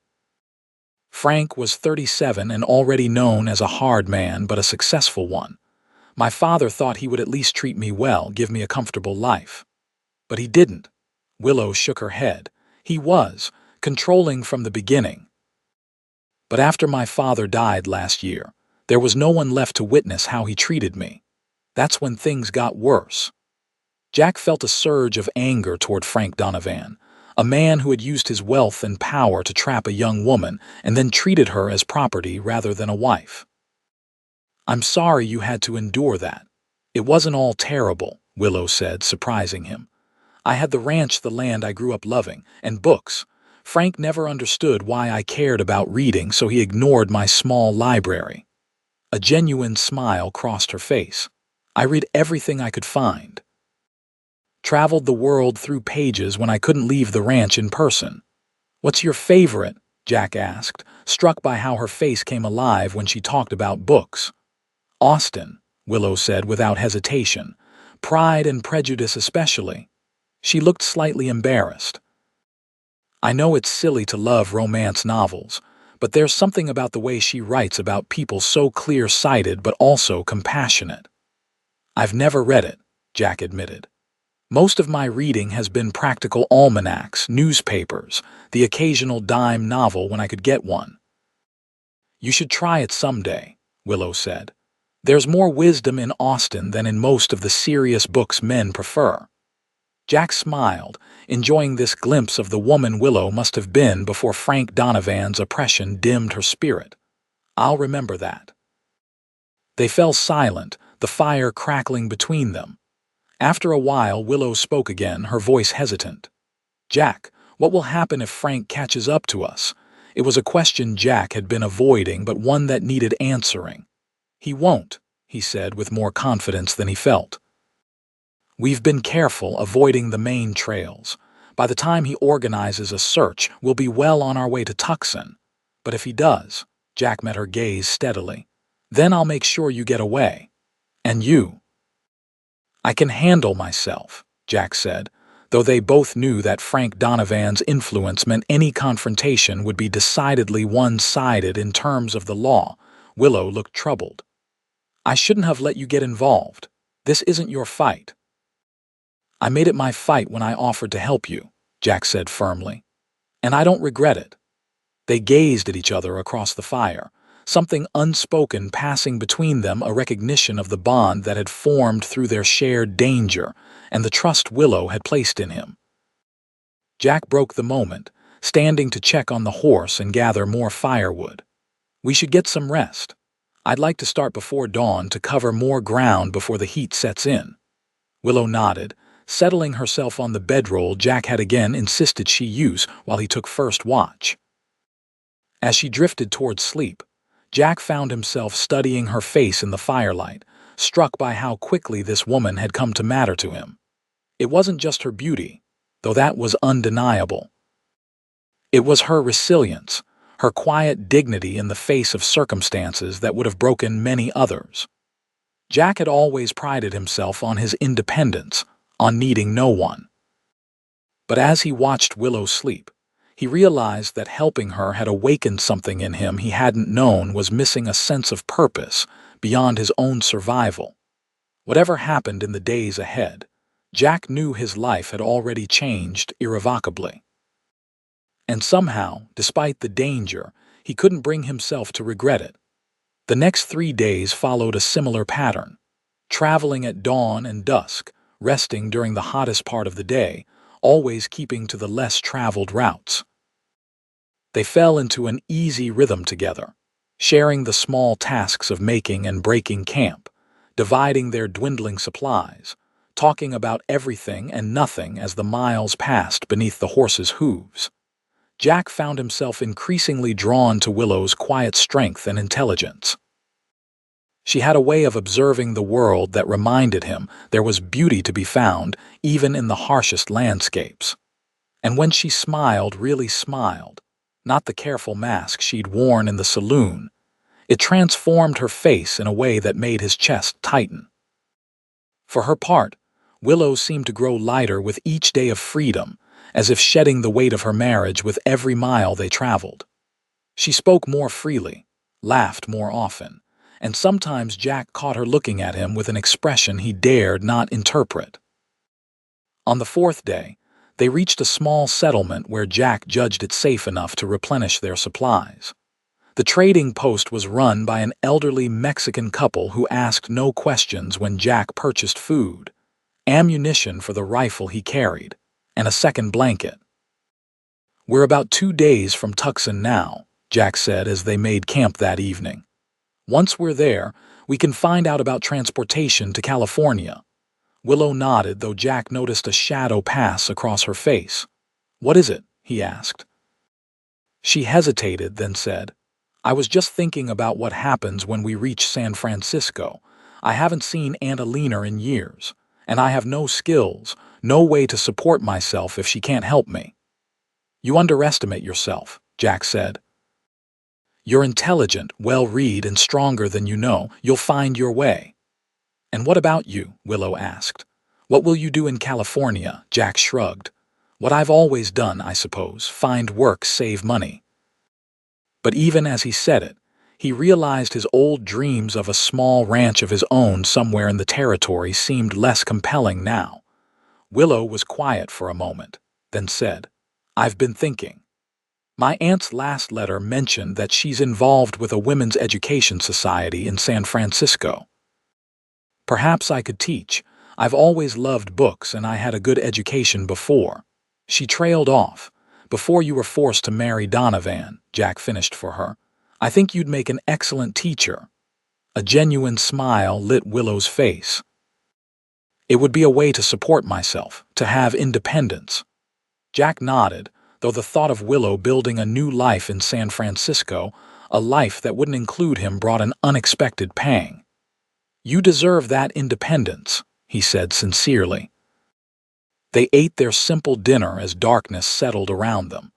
Frank was 37 and already known as a hard man but a successful one. My father thought he would at least treat me well, give me a comfortable life. But he didn't." Willow shook her head. "He was, controlling from the beginning. But after my father died last year, there was no one left to witness how he treated me. That's when things got worse." Jack felt a surge of anger toward Frank Donovan, a man who had used his wealth and power to trap a young woman and then treated her as property rather than a wife. "I'm sorry you had to endure that. It wasn't all terrible," Willow said, surprising him. "I had the ranch, the land I grew up loving, and books. Frank never understood why I cared about reading, so he ignored my small library." A genuine smile crossed her face. "I read everything I could find. Traveled the world through pages when I couldn't leave the ranch in person." "What's your favorite?" Jack asked, struck by how her face came alive when she talked about books. "Austen," Willow said without hesitation. "Pride and Prejudice especially." She looked slightly embarrassed. "I know it's silly to love romance novels, but there's something about the way she writes about people so clear-sighted but also compassionate." "I've never read it," Jack admitted. "Most of my reading has been practical almanacs, newspapers, the occasional dime novel when I could get one." "You should try it someday," Willow said. "There's more wisdom in Austen than in most of the serious books men prefer." Jack smiled, enjoying this glimpse of the woman Willow must have been before Frank Donovan's oppression dimmed her spirit. "I'll remember that." They fell silent, the fire crackling between them. After a while, Willow spoke again, her voice hesitant. "Jack, what will happen if Frank catches up to us?" It was a question Jack had been avoiding, but one that needed answering. "He won't," he said with more confidence than he felt. "We've been careful, avoiding the main trails. By the time he organizes a search, we'll be well on our way to Tucson. But if he does, Jack met her gaze steadily, then I'll make sure you get away. And you. I can handle myself, Jack said, though they both knew that Frank Donovan's influence meant any confrontation would be decidedly one-sided in terms of the law. Willow looked troubled. I shouldn't have let you get involved. This isn't your fight. I made it my fight when I offered to help you, Jack said firmly. And I don't regret it. They gazed at each other across the fire, something unspoken passing between them, a recognition of the bond that had formed through their shared danger and the trust Willow had placed in him. Jack broke the moment, standing to check on the horse and gather more firewood. We should get some rest. I'd like to start before dawn to cover more ground before the heat sets in. Willow nodded, settling herself on the bedroll Jack had again insisted she use while he took first watch. As she drifted towards sleep, Jack found himself studying her face in the firelight, struck by how quickly this woman had come to matter to him. It wasn't just her beauty, though that was undeniable. It was her resilience, her quiet dignity in the face of circumstances that would have broken many others. Jack had always prided himself on his independence, on needing no one. But as he watched Willow sleep, he realized that helping her had awakened something in him he hadn't known was missing, a sense of purpose beyond his own survival. Whatever happened in the days ahead, Jack knew his life had already changed irrevocably. And somehow, despite the danger, he couldn't bring himself to regret it. The next 3 days followed a similar pattern, traveling at dawn and dusk, resting during the hottest part of the day, always keeping to the less traveled routes. They fell into an easy rhythm together, sharing the small tasks of making and breaking camp, dividing their dwindling supplies, talking about everything and nothing as the miles passed beneath the horses' hooves. Jack found himself increasingly drawn to Willow's quiet strength and intelligence. She had a way of observing the world that reminded him there was beauty to be found even in the harshest landscapes. And when she smiled, really smiled, not the careful mask she'd worn in the saloon, it transformed her face in a way that made his chest tighten. For her part, Willow seemed to grow lighter with each day of freedom, as if shedding the weight of her marriage with every mile they traveled. She spoke more freely, laughed more often, and sometimes Jack caught her looking at him with an expression he dared not interpret. On the 4th day, they reached a small settlement where Jack judged it safe enough to replenish their supplies. The trading post was run by an elderly Mexican couple who asked no questions when Jack purchased food, ammunition for the rifle he carried, and a second blanket. We're about 2 days from Tucson now, Jack said as they made camp that evening. Once we're there, we can find out about transportation to California. Willow nodded, though Jack noticed a shadow pass across her face. What is it? He asked. She hesitated, then said, I was just thinking about what happens when we reach San Francisco. I haven't seen Aunt Alina in years, and I have no skills, no way to support myself if she can't help me. You underestimate yourself, Jack said. You're intelligent, well-read, and stronger than you know. You'll find your way. And what about you? Willow asked. What will you do in California? Jack shrugged. What I've always done, I suppose. Find work, save money. But even as he said it, he realized his old dreams of a small ranch of his own somewhere in the territory seemed less compelling now. Willow was quiet for a moment, then said, I've been thinking. My aunt's last letter mentioned that she's involved with a women's education society in San Francisco. Perhaps I could teach. I've always loved books and I had a good education before. She trailed off. Before you were forced to marry Donovan, Jack finished for her. I think you'd make an excellent teacher. A genuine smile lit Willow's face. It would be a way to support myself, to have independence. Jack nodded, though the thought of Willow building a new life in San Francisco, a life that wouldn't include him, brought an unexpected pang. You deserve that independence, he said sincerely. They ate their simple dinner as darkness settled around them.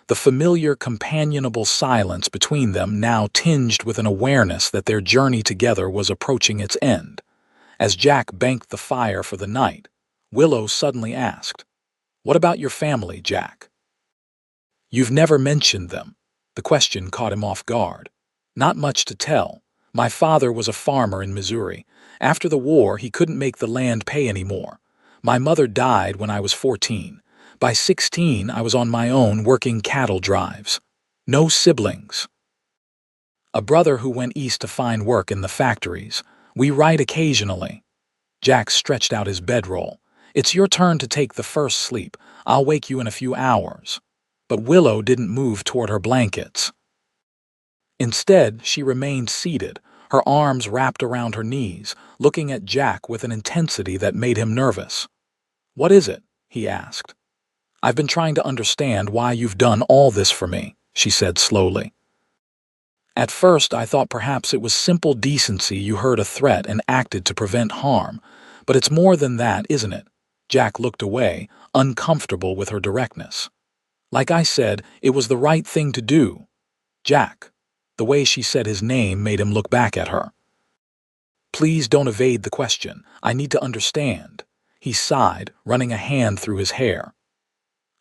the familiar companionable silence between them now tinged with an awareness that their journey together was approaching its end. As Jack banked the fire for the night, Willow suddenly asked, "What about your family, Jack?" "You've never mentioned them." The question caught him off guard. "Not much to tell. My father was a farmer in Missouri. After the war, he couldn't make the land pay anymore. My mother died when I was 14. By 16, I was on my own working cattle drives. No siblings. A brother who went east to find work in the factories. We write occasionally." Jack stretched out his bedroll. "It's your turn to take the first sleep. I'll wake you in a few hours." But Willow didn't move toward her blankets. Instead, she remained seated, her arms wrapped around her knees, looking at Jack with an intensity that made him nervous. "What is it?" he asked. "I've been trying to understand why you've done all this for me," she said slowly. "At first, I thought perhaps it was simple decency you heard a threat and acted to prevent harm. But it's more than that, isn't it?" Jack looked away, uncomfortable with her directness. "Like I said, it was the right thing to do." "Jack." The way she said his name made him look back at her. "Please don't evade the question. I need to understand." He sighed, running a hand through his hair.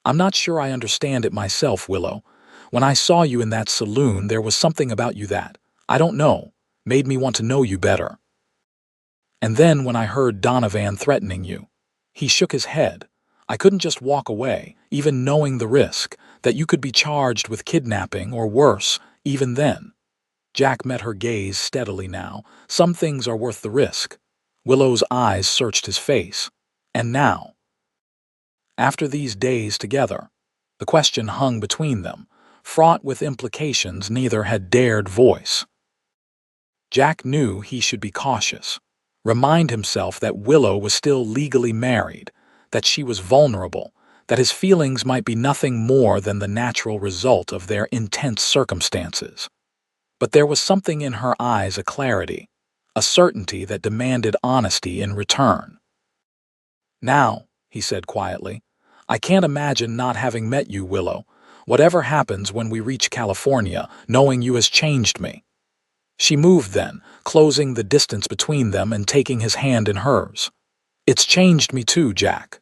"I'm not sure I understand it myself, Willow. When I saw you in that saloon, there was something about you that, I don't know, made me want to know you better. And then when I heard Donovan threatening you," he shook his head, "I couldn't just walk away, even knowing the risk, that you could be charged with kidnapping or worse, even then." Jack met her gaze steadily now. "Some things are worth the risk." Willow's eyes searched his face. "And now?" After these days together, the question hung between them, fraught with implications neither had dared voice. Jack knew he should be cautious, remind himself that Willow was still legally married, that she was vulnerable, that his feelings might be nothing more than the natural result of their intense circumstances. But there was something in her eyes, a clarity, a certainty that demanded honesty in return. "Now," he said quietly, "I can't imagine not having met you, Willow. Whatever happens when we reach California, knowing you has changed me." She moved then, closing the distance between them and taking his hand in hers. "It's changed me too, Jack.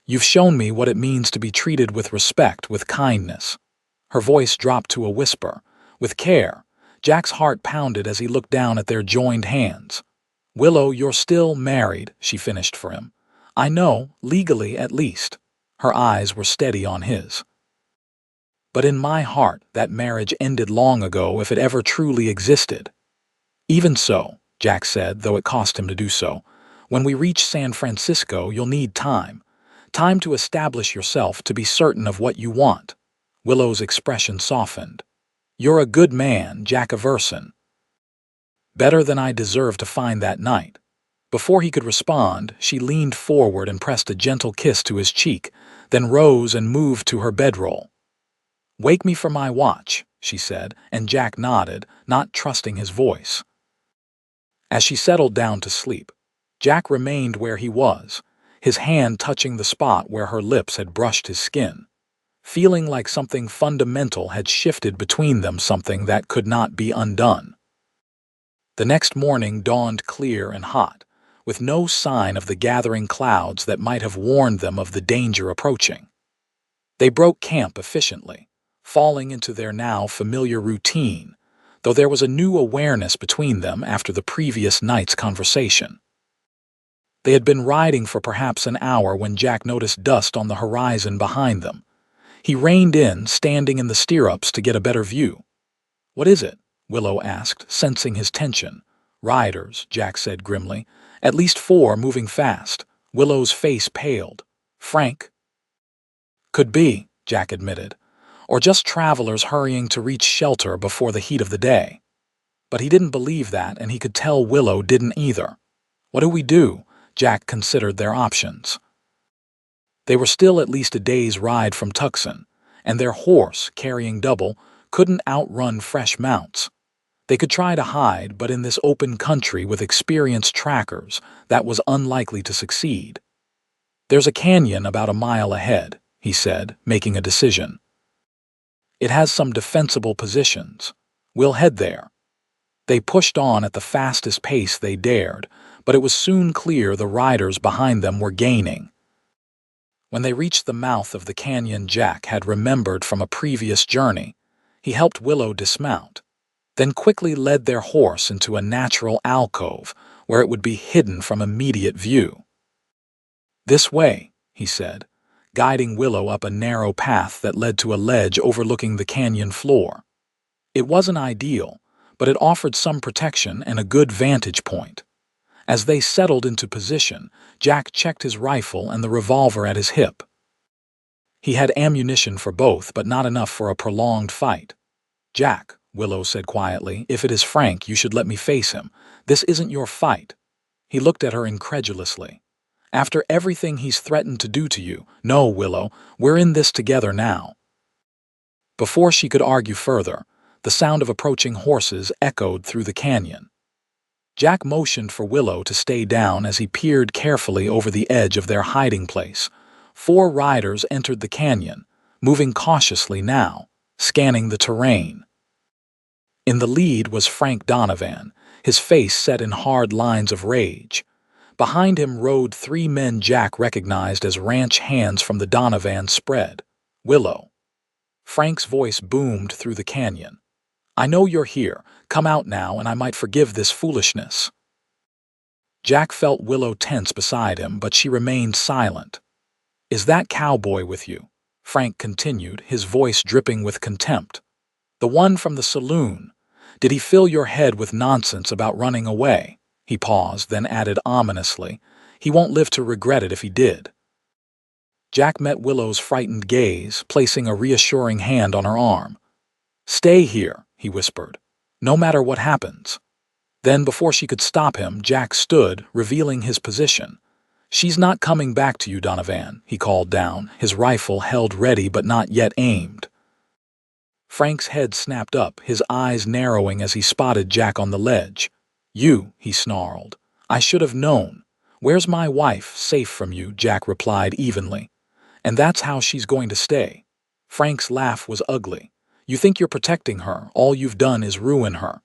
You've shown me what it means to be treated with respect, with kindness." Her voice dropped to a whisper. With care, Jack's heart pounded as he looked down at their joined hands. "Willow, you're still married," she finished for him. "I know, legally at least." Her eyes were steady on his. "But in my heart, that marriage ended long ago if it ever truly existed." "Even so," Jack said, though it cost him to do so, "when we reach San Francisco, you'll need time. Time to establish yourself, to be certain of what you want." Willow's expression softened. "You're a good man, Jack Everson." "Better than I deserve to find that night." Before he could respond, she leaned forward and pressed a gentle kiss to his cheek, then rose and moved to her bedroll. "Wake me for my watch," she said, and Jack nodded, not trusting his voice. As she settled down to sleep, Jack remained where he was, his hand touching the spot where her lips had brushed his skin, feeling like something fundamental had shifted between them, something that could not be undone. The next morning dawned clear and hot, with no sign of the gathering clouds that might have warned them of the danger approaching. They broke camp efficiently, falling into their now familiar routine, though there was a new awareness between them after the previous night's conversation. They had been riding for perhaps an hour when Jack noticed dust on the horizon behind them. He reined in, standing in the stirrups to get a better view. "What is it?" Willow asked, sensing his tension. "Riders," Jack said grimly. "At least 4 moving fast." Willow's face paled. "Frank?" "Could be," Jack admitted. "Or just travelers hurrying to reach shelter before the heat of the day." But he didn't believe that, and he could tell Willow didn't either. "What do we do?" Jack considered their options. They were still at least a day's ride from Tucson, and their horse, carrying double, couldn't outrun fresh mounts. They could try to hide, but in this open country with experienced trackers, that was unlikely to succeed. "There's a canyon about a mile ahead," he said, making a decision. It has some defensible positions. We'll head there." They pushed on at the fastest pace they dared, but it was soon clear the riders behind them were gaining. When they reached the mouth of the canyon Jack had remembered from a previous journey, he helped Willow dismount, then quickly led their horse into a natural alcove where it would be hidden from immediate view. "This way," he said, guiding Willow up a narrow path that led to a ledge overlooking the canyon floor. It wasn't ideal, but it offered some protection and a good vantage point. As they settled into position, Jack checked his rifle and the revolver at his hip. He had ammunition for both, but not enough for a prolonged fight. "Jack," Willow said quietly, "if it is Frank, you should let me face him. This isn't your fight." He looked at her incredulously. "After everything he's threatened to do to you." "No, Willow, we're in this together now." Before she could argue further, the sound of approaching horses echoed through the canyon. Jack motioned for Willow to stay down as he peered carefully over the edge of their hiding place. 4 riders entered the canyon, moving cautiously now, scanning the terrain. In the lead was Frank Donovan, his face set in hard lines of rage. Behind him rode 3 men Jack recognized as ranch hands from the Donovan spread. "Willow." Frank's voice boomed through the canyon. "I know you're here. Come out now and I might forgive this foolishness." Jack felt Willow tense beside him, but she remained silent. "Is that cowboy with you?" Frank continued, his voice dripping with contempt. "The one from the saloon. Did he fill your head with nonsense about running away?" He paused, then added ominously, "He won't live to regret it if he did." Jack met Willow's frightened gaze, placing a reassuring hand on her arm. "Stay here," he whispered, "no matter what happens." Then, before she could stop him, Jack stood, revealing his position. "She's not coming back to you, Donovan," he called down, his rifle held ready but not yet aimed. Frank's head snapped up, his eyes narrowing as he spotted Jack on the ledge. "You," he snarled. "I should have known. Where's my wife? Safe from you," Jack replied evenly. "And that's how she's going to stay." Frank's laugh was ugly. "You think you're protecting her. All you've done is ruin her.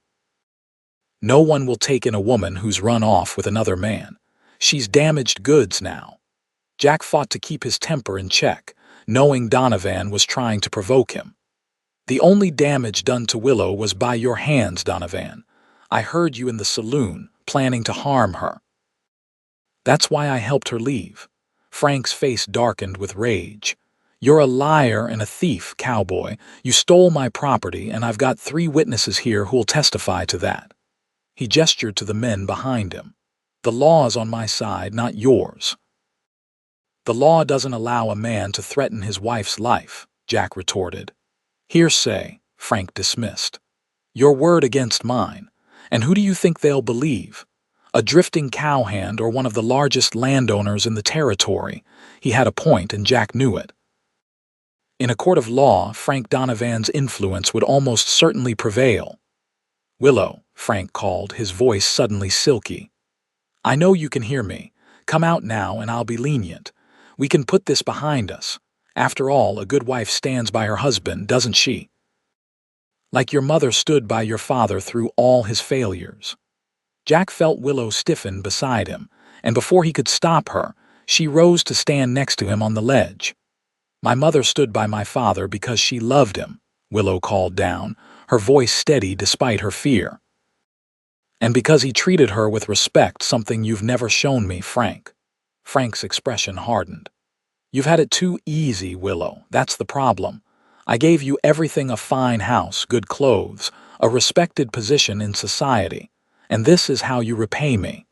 No one will take in a woman who's run off with another man. She's damaged goods now." Jack fought to keep his temper in check, knowing Donovan was trying to provoke him. "The only damage done to Willow was by your hands, Donovan. I heard you in the saloon, planning to harm her. That's why I helped her leave." Frank's face darkened with rage. "You're a liar and a thief, cowboy. You stole my property, and I've got 3 witnesses here who'll testify to that." He gestured to the men behind him. "The law's on my side, not yours." "The law doesn't allow a man to threaten his wife's life," Jack retorted. "Hearsay," Frank dismissed. "Your word against mine. And who do you think they'll believe? A drifting cowhand or one of the largest landowners in the territory?" He had a point, and Jack knew it. In a court of law, Frank Donovan's influence would almost certainly prevail. "Willow," Frank called, his voice suddenly silky. "I know you can hear me. Come out now and I'll be lenient. We can put this behind us. After all, a good wife stands by her husband, doesn't she? Like your mother stood by your father through all his failures." Jack felt Willow stiffen beside him, and before he could stop her, she rose to stand next to him on the ledge. "My mother stood by my father because she loved him," Willow called down, her voice steady despite her fear. "And because he treated her with respect, something you've never shown me, Frank." Frank's expression hardened. "You've had it too easy, Willow. That's the problem. I gave you everything: a fine house, good clothes, a respected position in society. And this is how you repay me.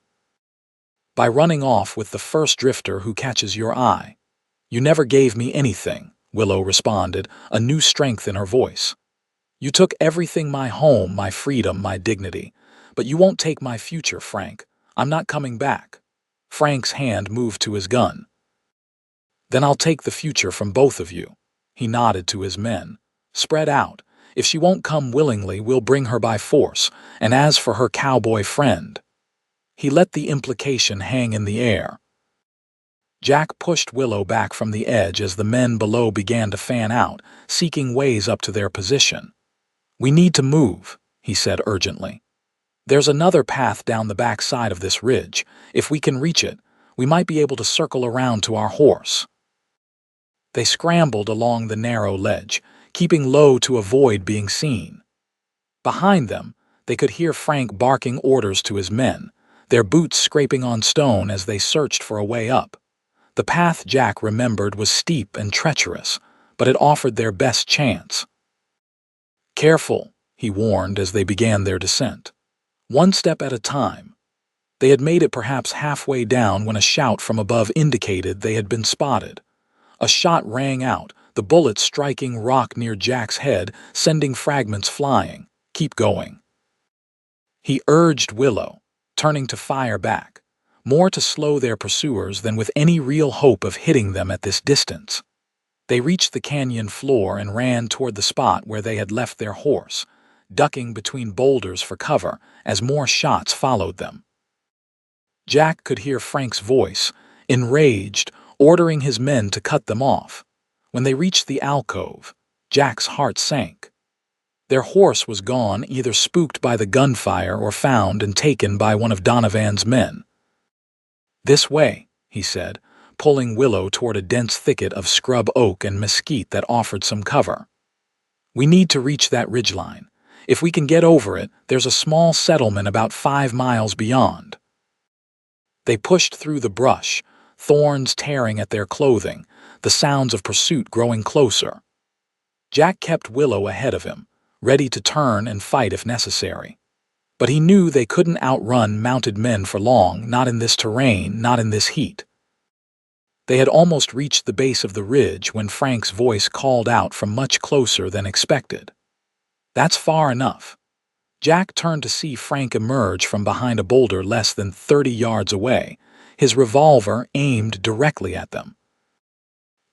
By running off with the first drifter who catches your eye." "You never gave me anything," Willow responded, a new strength in her voice. "You took everything: my home, my freedom, my dignity. But you won't take my future, Frank. I'm not coming back." Frank's hand moved to his gun. "Then I'll take the future from both of you." He nodded to his men. "Spread out. If she won't come willingly, we'll bring her by force. And as for her cowboy friend..." He let the implication hang in the air. Jack pushed Willow back from the edge as the men below began to fan out, seeking ways up to their position. "We need to move," he said urgently. "There's another path down the back side of this ridge. If we can reach it, we might be able to circle around to our horse." They scrambled along the narrow ledge, keeping low to avoid being seen. Behind them, they could hear Frank barking orders to his men, their boots scraping on stone as they searched for a way up. The path, Jack remembered, was steep and treacherous, but it offered their best chance. "Careful," he warned as they began their descent. "One step at a time." They had made it perhaps halfway down when a shout from above indicated they had been spotted. A shot rang out, the bullet striking rock near Jack's head, sending fragments flying. "Keep going," he urged Willow, turning to fire back, more to slow their pursuers than with any real hope of hitting them at this distance. They reached the canyon floor and ran toward the spot where they had left their horse, ducking between boulders for cover as more shots followed them. Jack could hear Frank's voice, enraged, ordering his men to cut them off. When they reached the alcove, Jack's heart sank. Their horse was gone, either spooked by the gunfire or found and taken by one of Donovan's men. "This way," he said, pulling Willow toward a dense thicket of scrub oak and mesquite that offered some cover. "We need to reach that ridgeline. If we can get over it, there's a small settlement about 5 miles beyond." They pushed through the brush, thorns tearing at their clothing, the sounds of pursuit growing closer. Jack kept Willow ahead of him, ready to turn and fight if necessary. But he knew they couldn't outrun mounted men for long, not in this terrain, not in this heat. They had almost reached the base of the ridge when Frank's voice called out from much closer than expected. "That's far enough." Jack turned to see Frank emerge from behind a boulder less than 30 yards away, his revolver aimed directly at them.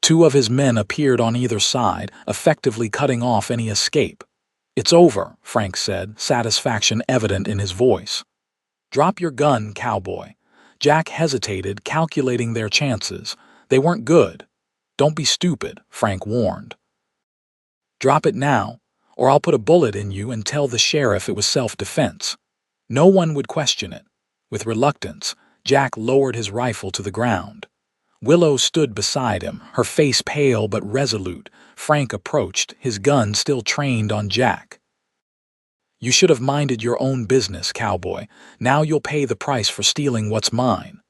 2 of his men appeared on either side, effectively cutting off any escape. "It's over," Frank said, satisfaction evident in his voice. "Drop your gun, cowboy." Jack hesitated, calculating their chances. They weren't good. "Don't be stupid," Frank warned. "Drop it now, or I'll put a bullet in you and tell the sheriff it was self-defense." No one would question it. With reluctance, Jack lowered his rifle to the ground. Willow stood beside him, her face pale but resolute. Frank approached, his gun still trained on Jack. "You should have minded your own business, cowboy. Now you'll pay the price for stealing what's mine."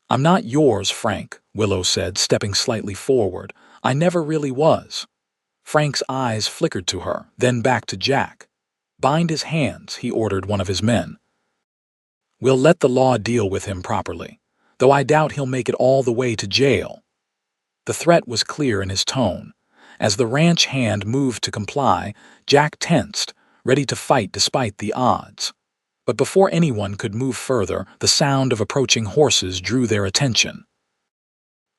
"I'm not yours, Frank," Willow said, stepping slightly forward. "I never really was." Frank's eyes flickered to her, then back to Jack. "Bind his hands," he ordered one of his men. "We'll let the law deal with him properly, though I doubt he'll make it all the way to jail." The threat was clear in his tone. As the ranch hand moved to comply, Jack tensed, ready to fight despite the odds. But before anyone could move further, the sound of approaching horses drew their attention.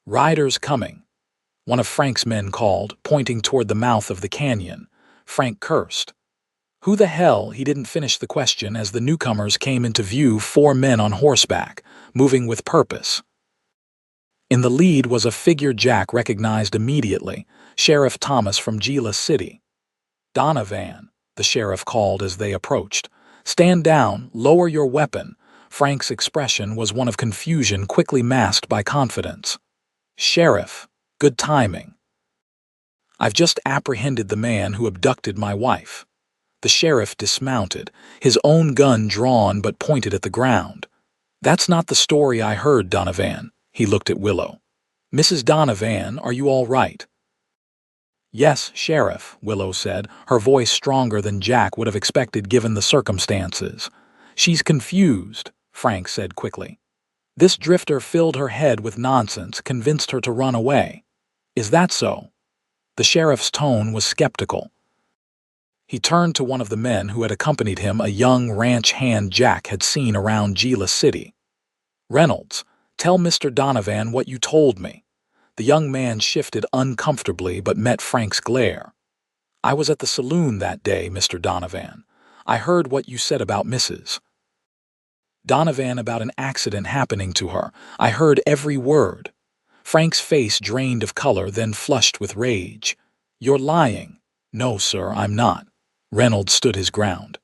"Riders coming," one of Frank's men called, pointing toward the mouth of the canyon. Frank cursed. "Who the hell?" He didn't finish the question as the newcomers came into view, 4 men on horseback, moving with purpose. In the lead was a figure Jack recognized immediately, Sheriff Thomas from Gila City. "Donovan," the sheriff called as they approached. "Stand down, lower your weapon." Frank's expression was one of confusion quickly masked by confidence. "Sheriff, good timing. I've just apprehended the man who abducted my wife." The sheriff dismounted, his own gun drawn but pointed at the ground. "That's not the story I heard, Donovan." He looked at Willow. "Mrs. Donovan, are you all right?" "Yes, Sheriff," Willow said, her voice stronger than Jack would have expected given the circumstances. "She's confused," Frank said quickly. "This drifter filled her head with nonsense, convinced her to run away." "Is that so?" The sheriff's tone was skeptical. He turned to one of the men who had accompanied him, a young ranch hand Jack had seen around Gila City. "Reynolds, tell Mr. Donovan what you told me." The young man shifted uncomfortably but met Frank's glare. "I was at the saloon that day, Mr. Donovan. I heard what you said about Mrs. Donovan, about an accident happening to her. I heard every word." Frank's face drained of color, then flushed with rage. "You're lying." "No, sir, I'm not." Reynolds stood his ground.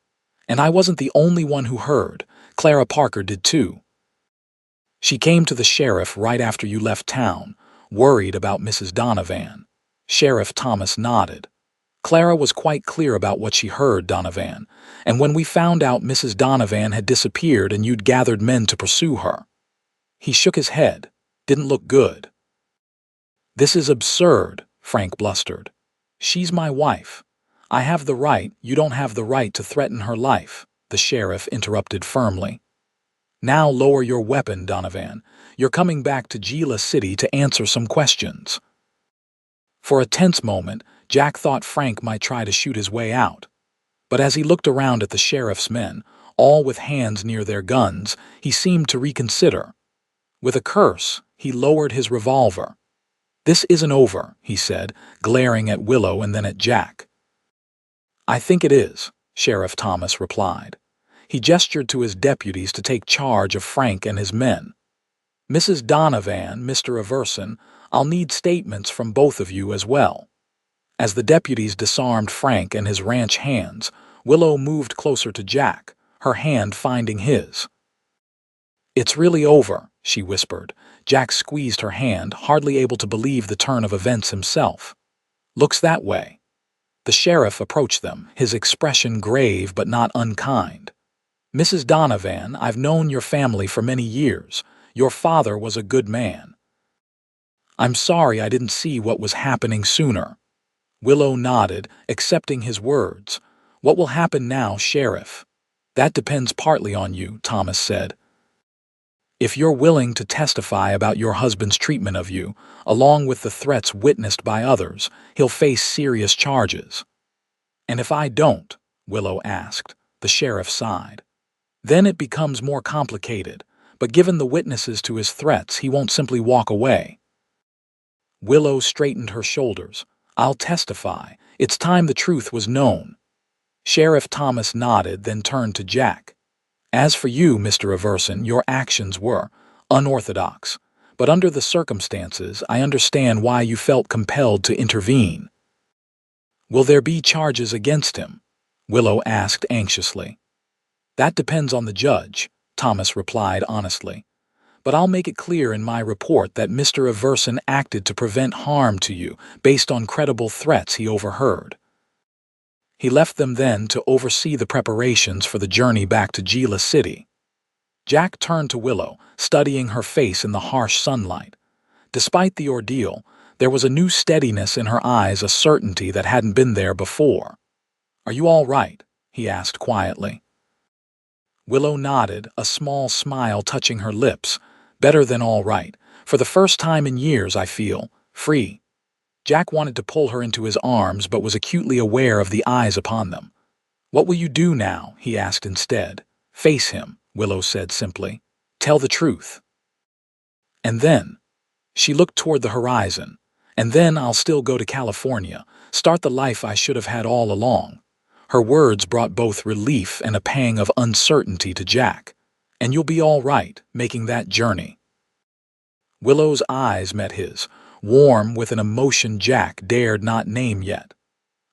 "And I wasn't the only one who heard. Clara Parker did too. She came to the sheriff right after you left town, worried about Mrs. Donovan." Sheriff Thomas nodded. "Clara was quite clear about what she heard, Donovan, and when we found out Mrs. Donovan had disappeared and you'd gathered men to pursue her." He shook his head. "Didn't look good." "This is absurd," Frank blustered. "She's my wife. I have the right, you don't have the right to threaten her life," the sheriff interrupted firmly. "Now lower your weapon, Donovan. You're coming back to Gila City to answer some questions." For a tense moment, Jack thought Frank might try to shoot his way out. But as he looked around at the sheriff's men, all with hands near their guns, he seemed to reconsider. With a curse, he lowered his revolver. "This isn't over," he said, glaring at Willow and then at Jack. "I think it is," Sheriff Thomas replied. He gestured to his deputies to take charge of Frank and his men. "Mrs. Donovan, Mr. Everson, I'll need statements from both of you as well." As the deputies disarmed Frank and his ranch hands, Willow moved closer to Jack, her hand finding his. "It's really over," she whispered. Jack squeezed her hand, hardly able to believe the turn of events himself. "Looks that way." The sheriff approached them, his expression grave but not unkind. "Mrs. Donovan, I've known your family for many years. Your father was a good man. I'm sorry I didn't see what was happening sooner." Willow nodded, accepting his words. "What will happen now, Sheriff?" "That depends partly on you," Thomas said. "If you're willing to testify about your husband's treatment of you, along with the threats witnessed by others, he'll face serious charges." "And if I don't?" Willow asked. The sheriff sighed. "Then it becomes more complicated, but given the witnesses to his threats, he won't simply walk away." Willow straightened her shoulders. "I'll testify. It's time the truth was known." Sheriff Thomas nodded, then turned to Jack. "As for you, Mr. Everson, your actions were unorthodox, but under the circumstances, I understand why you felt compelled to intervene." "Will there be charges against him?" Willow asked anxiously. "That depends on the judge," Thomas replied honestly. "But I'll make it clear in my report that Mr. Everson acted to prevent harm to you based on credible threats he overheard." He left them then to oversee the preparations for the journey back to Gila City. Jack turned to Willow, studying her face in the harsh sunlight. Despite the ordeal, there was a new steadiness in her eyes, a certainty that hadn't been there before. "Are you all right?" he asked quietly. Willow nodded, a small smile touching her lips. "Better than all right. For the first time in years, I feel free." Jack wanted to pull her into his arms, but was acutely aware of the eyes upon them. "What will you do now?" he asked instead. "Face him," Willow said simply. "Tell the truth." "And then?" She looked toward the horizon. "And then I'll still go to California, start the life I should have had all along." Her words brought both relief and a pang of uncertainty to Jack. "And you'll be all right, making that journey." Willow's eyes met his, warm with an emotion Jack dared not name yet.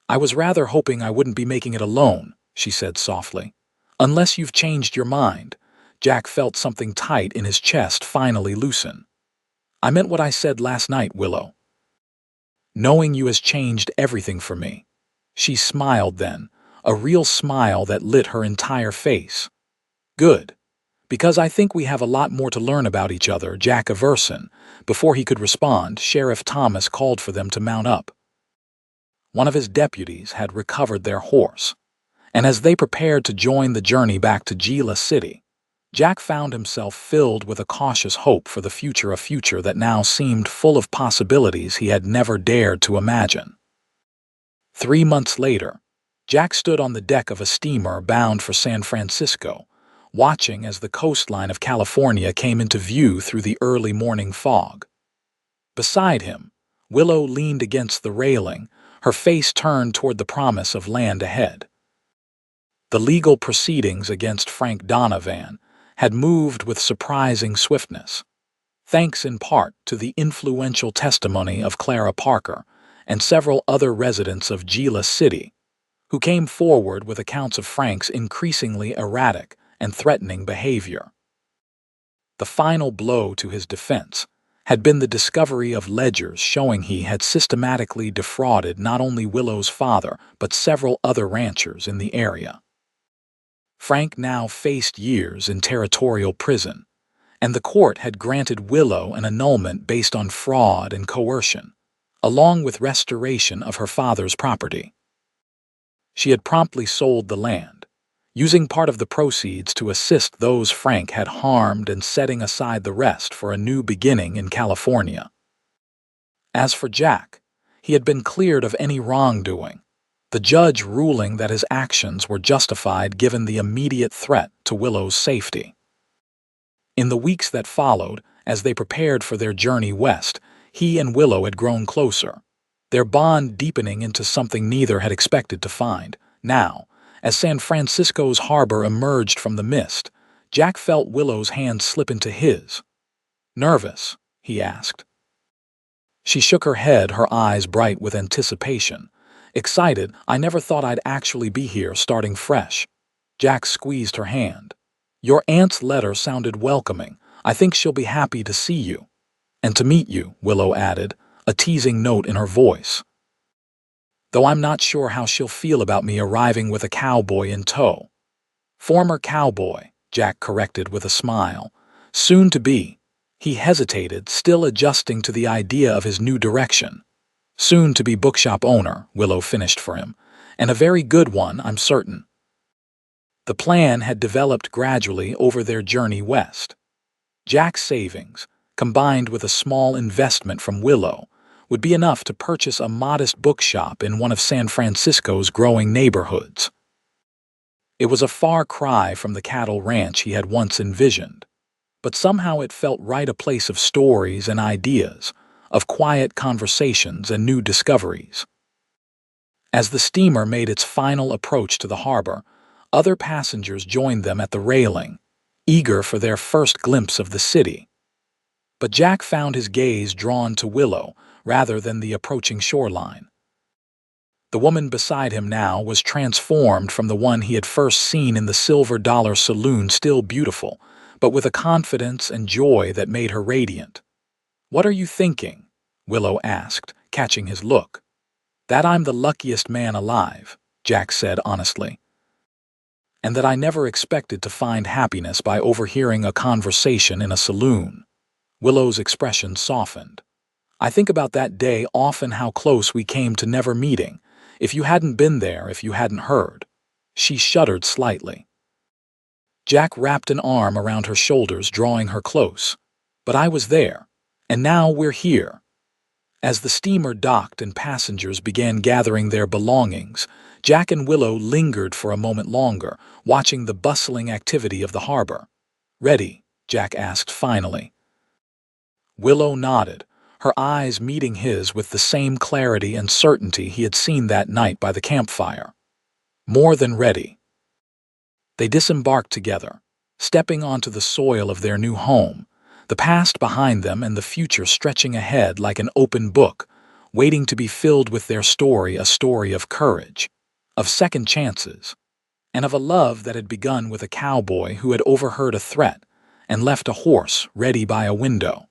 "I was rather hoping I wouldn't be making it alone," she said softly. "Unless you've changed your mind." Jack felt something tight in his chest finally loosen. "I meant what I said last night, Willow. Knowing you has changed everything for me." She smiled then, a real smile that lit her entire face. "Good. Because I think we have a lot more to learn about each other, Jack Everson." Before he could respond, Sheriff Thomas called for them to mount up. One of his deputies had recovered their horse, and as they prepared to join the journey back to Gila City, Jack found himself filled with a cautious hope for the future, a future that now seemed full of possibilities he had never dared to imagine. 3 months later, Jack stood on the deck of a steamer bound for San Francisco, watching as the coastline of California came into view through the early morning fog. Beside him, Willow leaned against the railing, her face turned toward the promise of land ahead. The legal proceedings against Frank Donovan had moved with surprising swiftness. thanks in part to the influential testimony of Clara Parker and several other residents of Gila City, who came forward with accounts of Frank's increasingly erratic and threatening behavior. The final blow to his defense had been the discovery of ledgers showing he had systematically defrauded not only Willow's father but several other ranchers in the area. Frank now faced years in territorial prison, and the court had granted Willow an annulment based on fraud and coercion, along with restoration of her father's property. She had promptly sold the land, using part of the proceeds to assist those Frank had harmed and setting aside the rest for a new beginning in California. As for Jack, he had been cleared of any wrongdoing, the judge ruling that his actions were justified given the immediate threat to Willow's safety. In the weeks that followed, as they prepared for their journey west, he and Willow had grown closer, their bond deepening into something neither had expected to find. Now, as San Francisco's harbor emerged from the mist, Jack felt Willow's hand slip into his. "Nervous?" he asked. She shook her head, her eyes bright with anticipation. "Excited, I never thought I'd actually be here starting fresh." Jack squeezed her hand. "Your aunt's letter sounded welcoming. I think she'll be happy to see you." "And to meet you," Willow added, a teasing note in her voice. "Though I'm not sure how she'll feel about me arriving with a cowboy in tow." "Former cowboy," Jack corrected with a smile. "Soon to be." He hesitated, still adjusting to the idea of his new direction. "Soon to be bookshop owner," Willow finished for him. "And a very good one, I'm certain." The plan had developed gradually over their journey west. Jack's savings, combined with a small investment from Willow, would be enough to purchase a modest bookshop in one of San Francisco's growing neighborhoods. It was a far cry from the cattle ranch he had once envisioned, but somehow it felt right, a place of stories and ideas, of quiet conversations and new discoveries. As the steamer made its final approach to the harbor, other passengers joined them at the railing, eager for their first glimpse of the city. But Jack found his gaze drawn to Willow rather than the approaching shoreline. The woman beside him now was transformed from the one he had first seen in the Silver Dollar Saloon, still beautiful, but with a confidence and joy that made her radiant. "What are you thinking?" Willow asked, catching his look. "That I'm the luckiest man alive," Jack said honestly. "And that I never expected to find happiness by overhearing a conversation in a saloon." Willow's expression softened. "I think about that day often, how close we came to never meeting. If you hadn't been there, if you hadn't heard." She shuddered slightly. Jack wrapped an arm around her shoulders, drawing her close. "But I was there, and now we're here." As the steamer docked and passengers began gathering their belongings, Jack and Willow lingered for a moment longer, watching the bustling activity of the harbor. "Ready?" Jack asked finally. Willow nodded, her eyes meeting his with the same clarity and certainty he had seen that night by the campfire. "More than ready." They disembarked together, stepping onto the soil of their new home, the past behind them and the future stretching ahead like an open book, waiting to be filled with their story, a story of courage, of second chances, and of a love that had begun with a cowboy who had overheard a threat and left a horse ready by a window.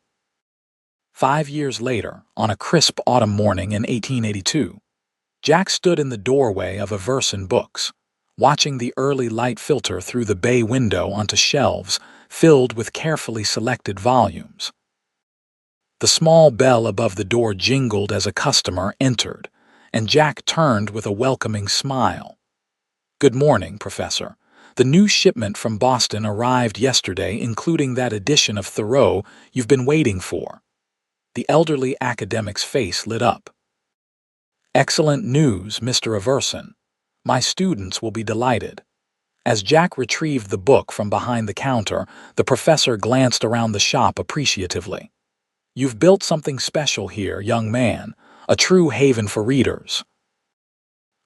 5 years later, on a crisp autumn morning in 1882, Jack stood in the doorway of Everson Books, watching the early light filter through the bay window onto shelves filled with carefully selected volumes. The small bell above the door jingled as a customer entered, and Jack turned with a welcoming smile. "Good morning, Professor. The new shipment from Boston arrived yesterday, including that edition of Thoreau you've been waiting for." The elderly academic's face lit up. "Excellent news, Mr. Everson. My students will be delighted." As Jack retrieved the book from behind the counter, the professor glanced around the shop appreciatively. "You've built something special here, young man, a true haven for readers."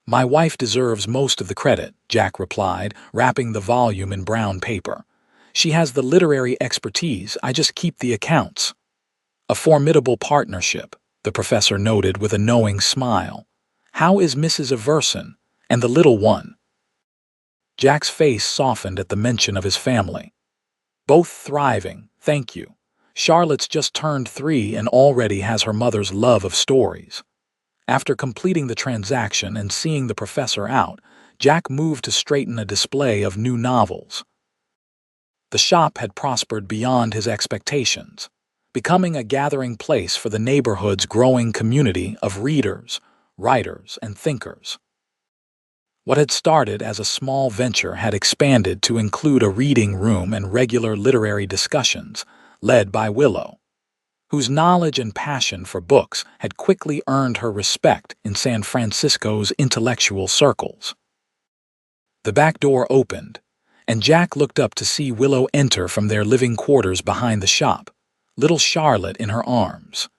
"My wife deserves most of the credit," Jack replied, wrapping the volume in brown paper. "She has the literary expertise, I just keep the accounts." A formidable partnership, the professor noted with a knowing smile. How is Mrs. Everson and the little one? Jack's face softened at the mention of his family. Both thriving, thank you. Charlotte's just turned 3 and already has her mother's love of stories. After completing the transaction and seeing the professor out, Jack moved to straighten a display of new novels. The shop had prospered beyond his expectations, becoming a gathering place for the neighborhood's growing community of readers, writers, and thinkers. What had started as a small venture had expanded to include a reading room and regular literary discussions, led by Willow, whose knowledge and passion for books had quickly earned her respect in San Francisco's intellectual circles. The back door opened, and Jack looked up to see Willow enter from their living quarters behind the shop, little Charlotte in her arms.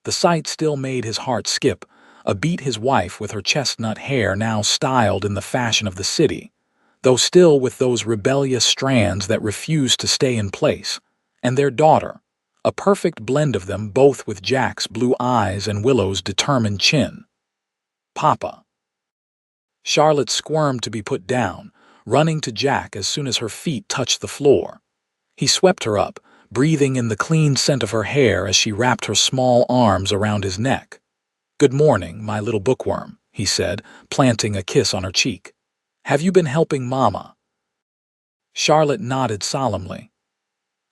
The sight still made his heart skip, a beat his wife with her chestnut hair now styled in the fashion of the city, though still with those rebellious strands that refused to stay in place, and their daughter, a perfect blend of them both with Jack's blue eyes and Willow's determined chin. Papa. Charlotte squirmed to be put down, running to Jack as soon as her feet touched the floor. He swept her up, breathing in the clean scent of her hair as she wrapped her small arms around his neck. "Good morning, my little bookworm," he said, planting a kiss on her cheek. "Have you been helping Mama?" Charlotte nodded solemnly.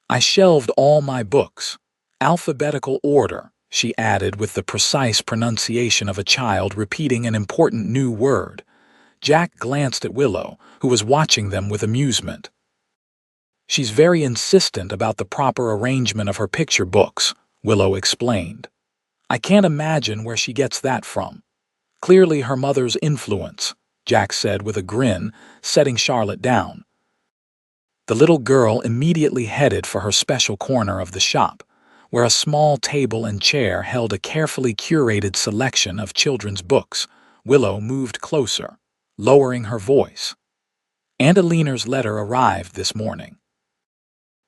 "I shelved all my books. Alphabetical order," she added with the precise pronunciation of a child repeating an important new word. Jack glanced at Willow, who was watching them with amusement. "She's very insistent about the proper arrangement of her picture books," Willow explained. "I can't imagine where she gets that from. Clearly her mother's influence," Jack said with a grin, setting Charlotte down. The little girl immediately headed for her special corner of the shop, where a small table and chair held a carefully curated selection of children's books. Willow moved closer, lowering her voice. "Aunt Aliner's letter arrived this morning.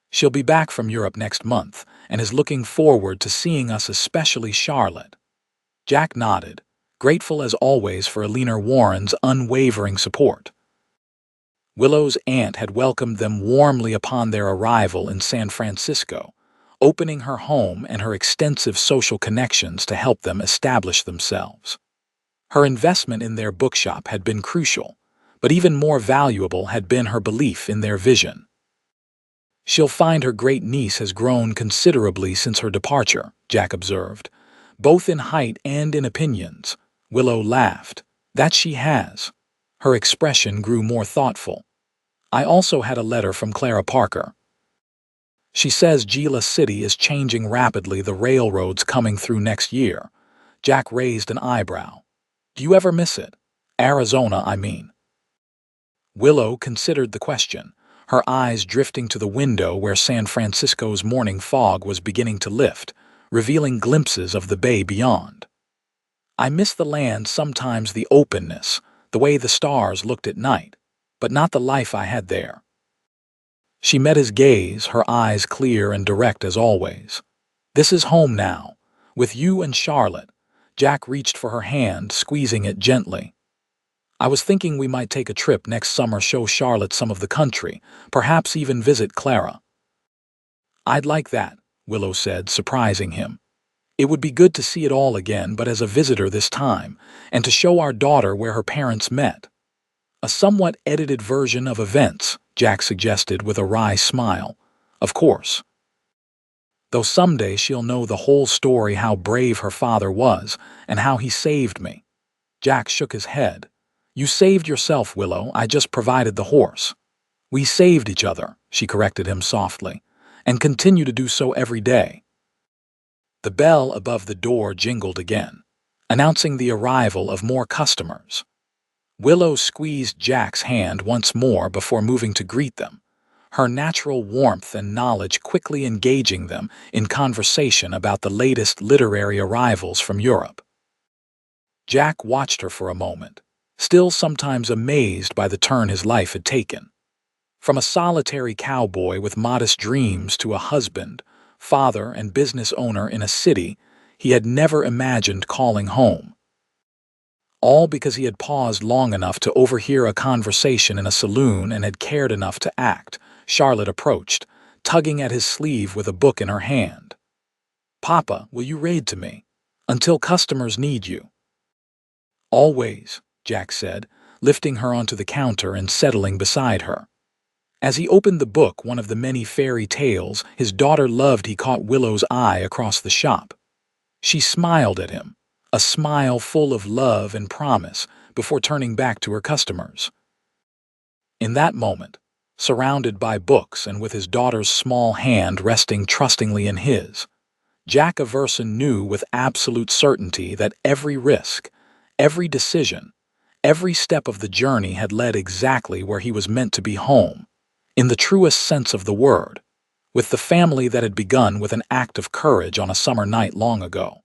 She'll be back from Europe next month and is looking forward to seeing us, especially Charlotte." Jack nodded, grateful as always for Aliner Warren's unwavering support. Willow's aunt had welcomed them warmly upon their arrival in San Francisco, opening her home and her extensive social connections to help them establish themselves. Her investment in their bookshop had been crucial, but even more valuable had been her belief in their vision. "She'll find her great niece has grown considerably since her departure," Jack observed, "both in height and in opinions." Willow laughed. "That she has." Her expression grew more thoughtful. "I also had a letter from Clara Parker. She says Gila City is changing rapidly, the railroad's coming through next year." Jack raised an eyebrow. "Do you ever miss it? Arizona, I mean." Willow considered the question, her eyes drifting to the window where San Francisco's morning fog was beginning to lift, revealing glimpses of the bay beyond. "I miss the land sometimes, the openness, the way the stars looked at night, but not the life I had there." She met his gaze, her eyes clear and direct as always. "This is home now, with you and Charlotte." Jack reached for her hand, squeezing it gently. "I was thinking we might take a trip next summer, show Charlotte some of the country, perhaps even visit Clara." "I'd like that," Willow said, surprising him. "It would be good to see it all again, but as a visitor this time, and to show our daughter where her parents met." "A somewhat edited version of events," Jack suggested with a wry smile. "Of course. Though someday she'll know the whole story, how brave her father was, and how he saved me." Jack shook his head. "You saved yourself, Willow. I just provided the horse." "We saved each other," she corrected him softly, "and continue to do so every day." The bell above the door jingled again, announcing the arrival of more customers. Willow squeezed Jack's hand once more before moving to greet them, her natural warmth and knowledge quickly engaging them in conversation about the latest literary arrivals from Europe. Jack watched her for a moment, still sometimes amazed by the turn his life had taken. From a solitary cowboy with modest dreams to a husband, father and business owner in a city he had never imagined calling home. All because he had paused long enough to overhear a conversation in a saloon and had cared enough to act. Charlotte approached, tugging at his sleeve with a book in her hand. "Papa, will you read to me? Until customers need you." "Always," Jack said, lifting her onto the counter and settling beside her. As he opened the book, one of the many fairy tales his daughter loved, he caught Willow's eye across the shop. She smiled at him, a smile full of love and promise, before turning back to her customers. In that moment, surrounded by books and with his daughter's small hand resting trustingly in his, Jack Everson knew with absolute certainty that every risk, every decision, every step of the journey had led exactly where he was meant to be, home, in the truest sense of the word, with the family that had begun with an act of courage on a summer night long ago.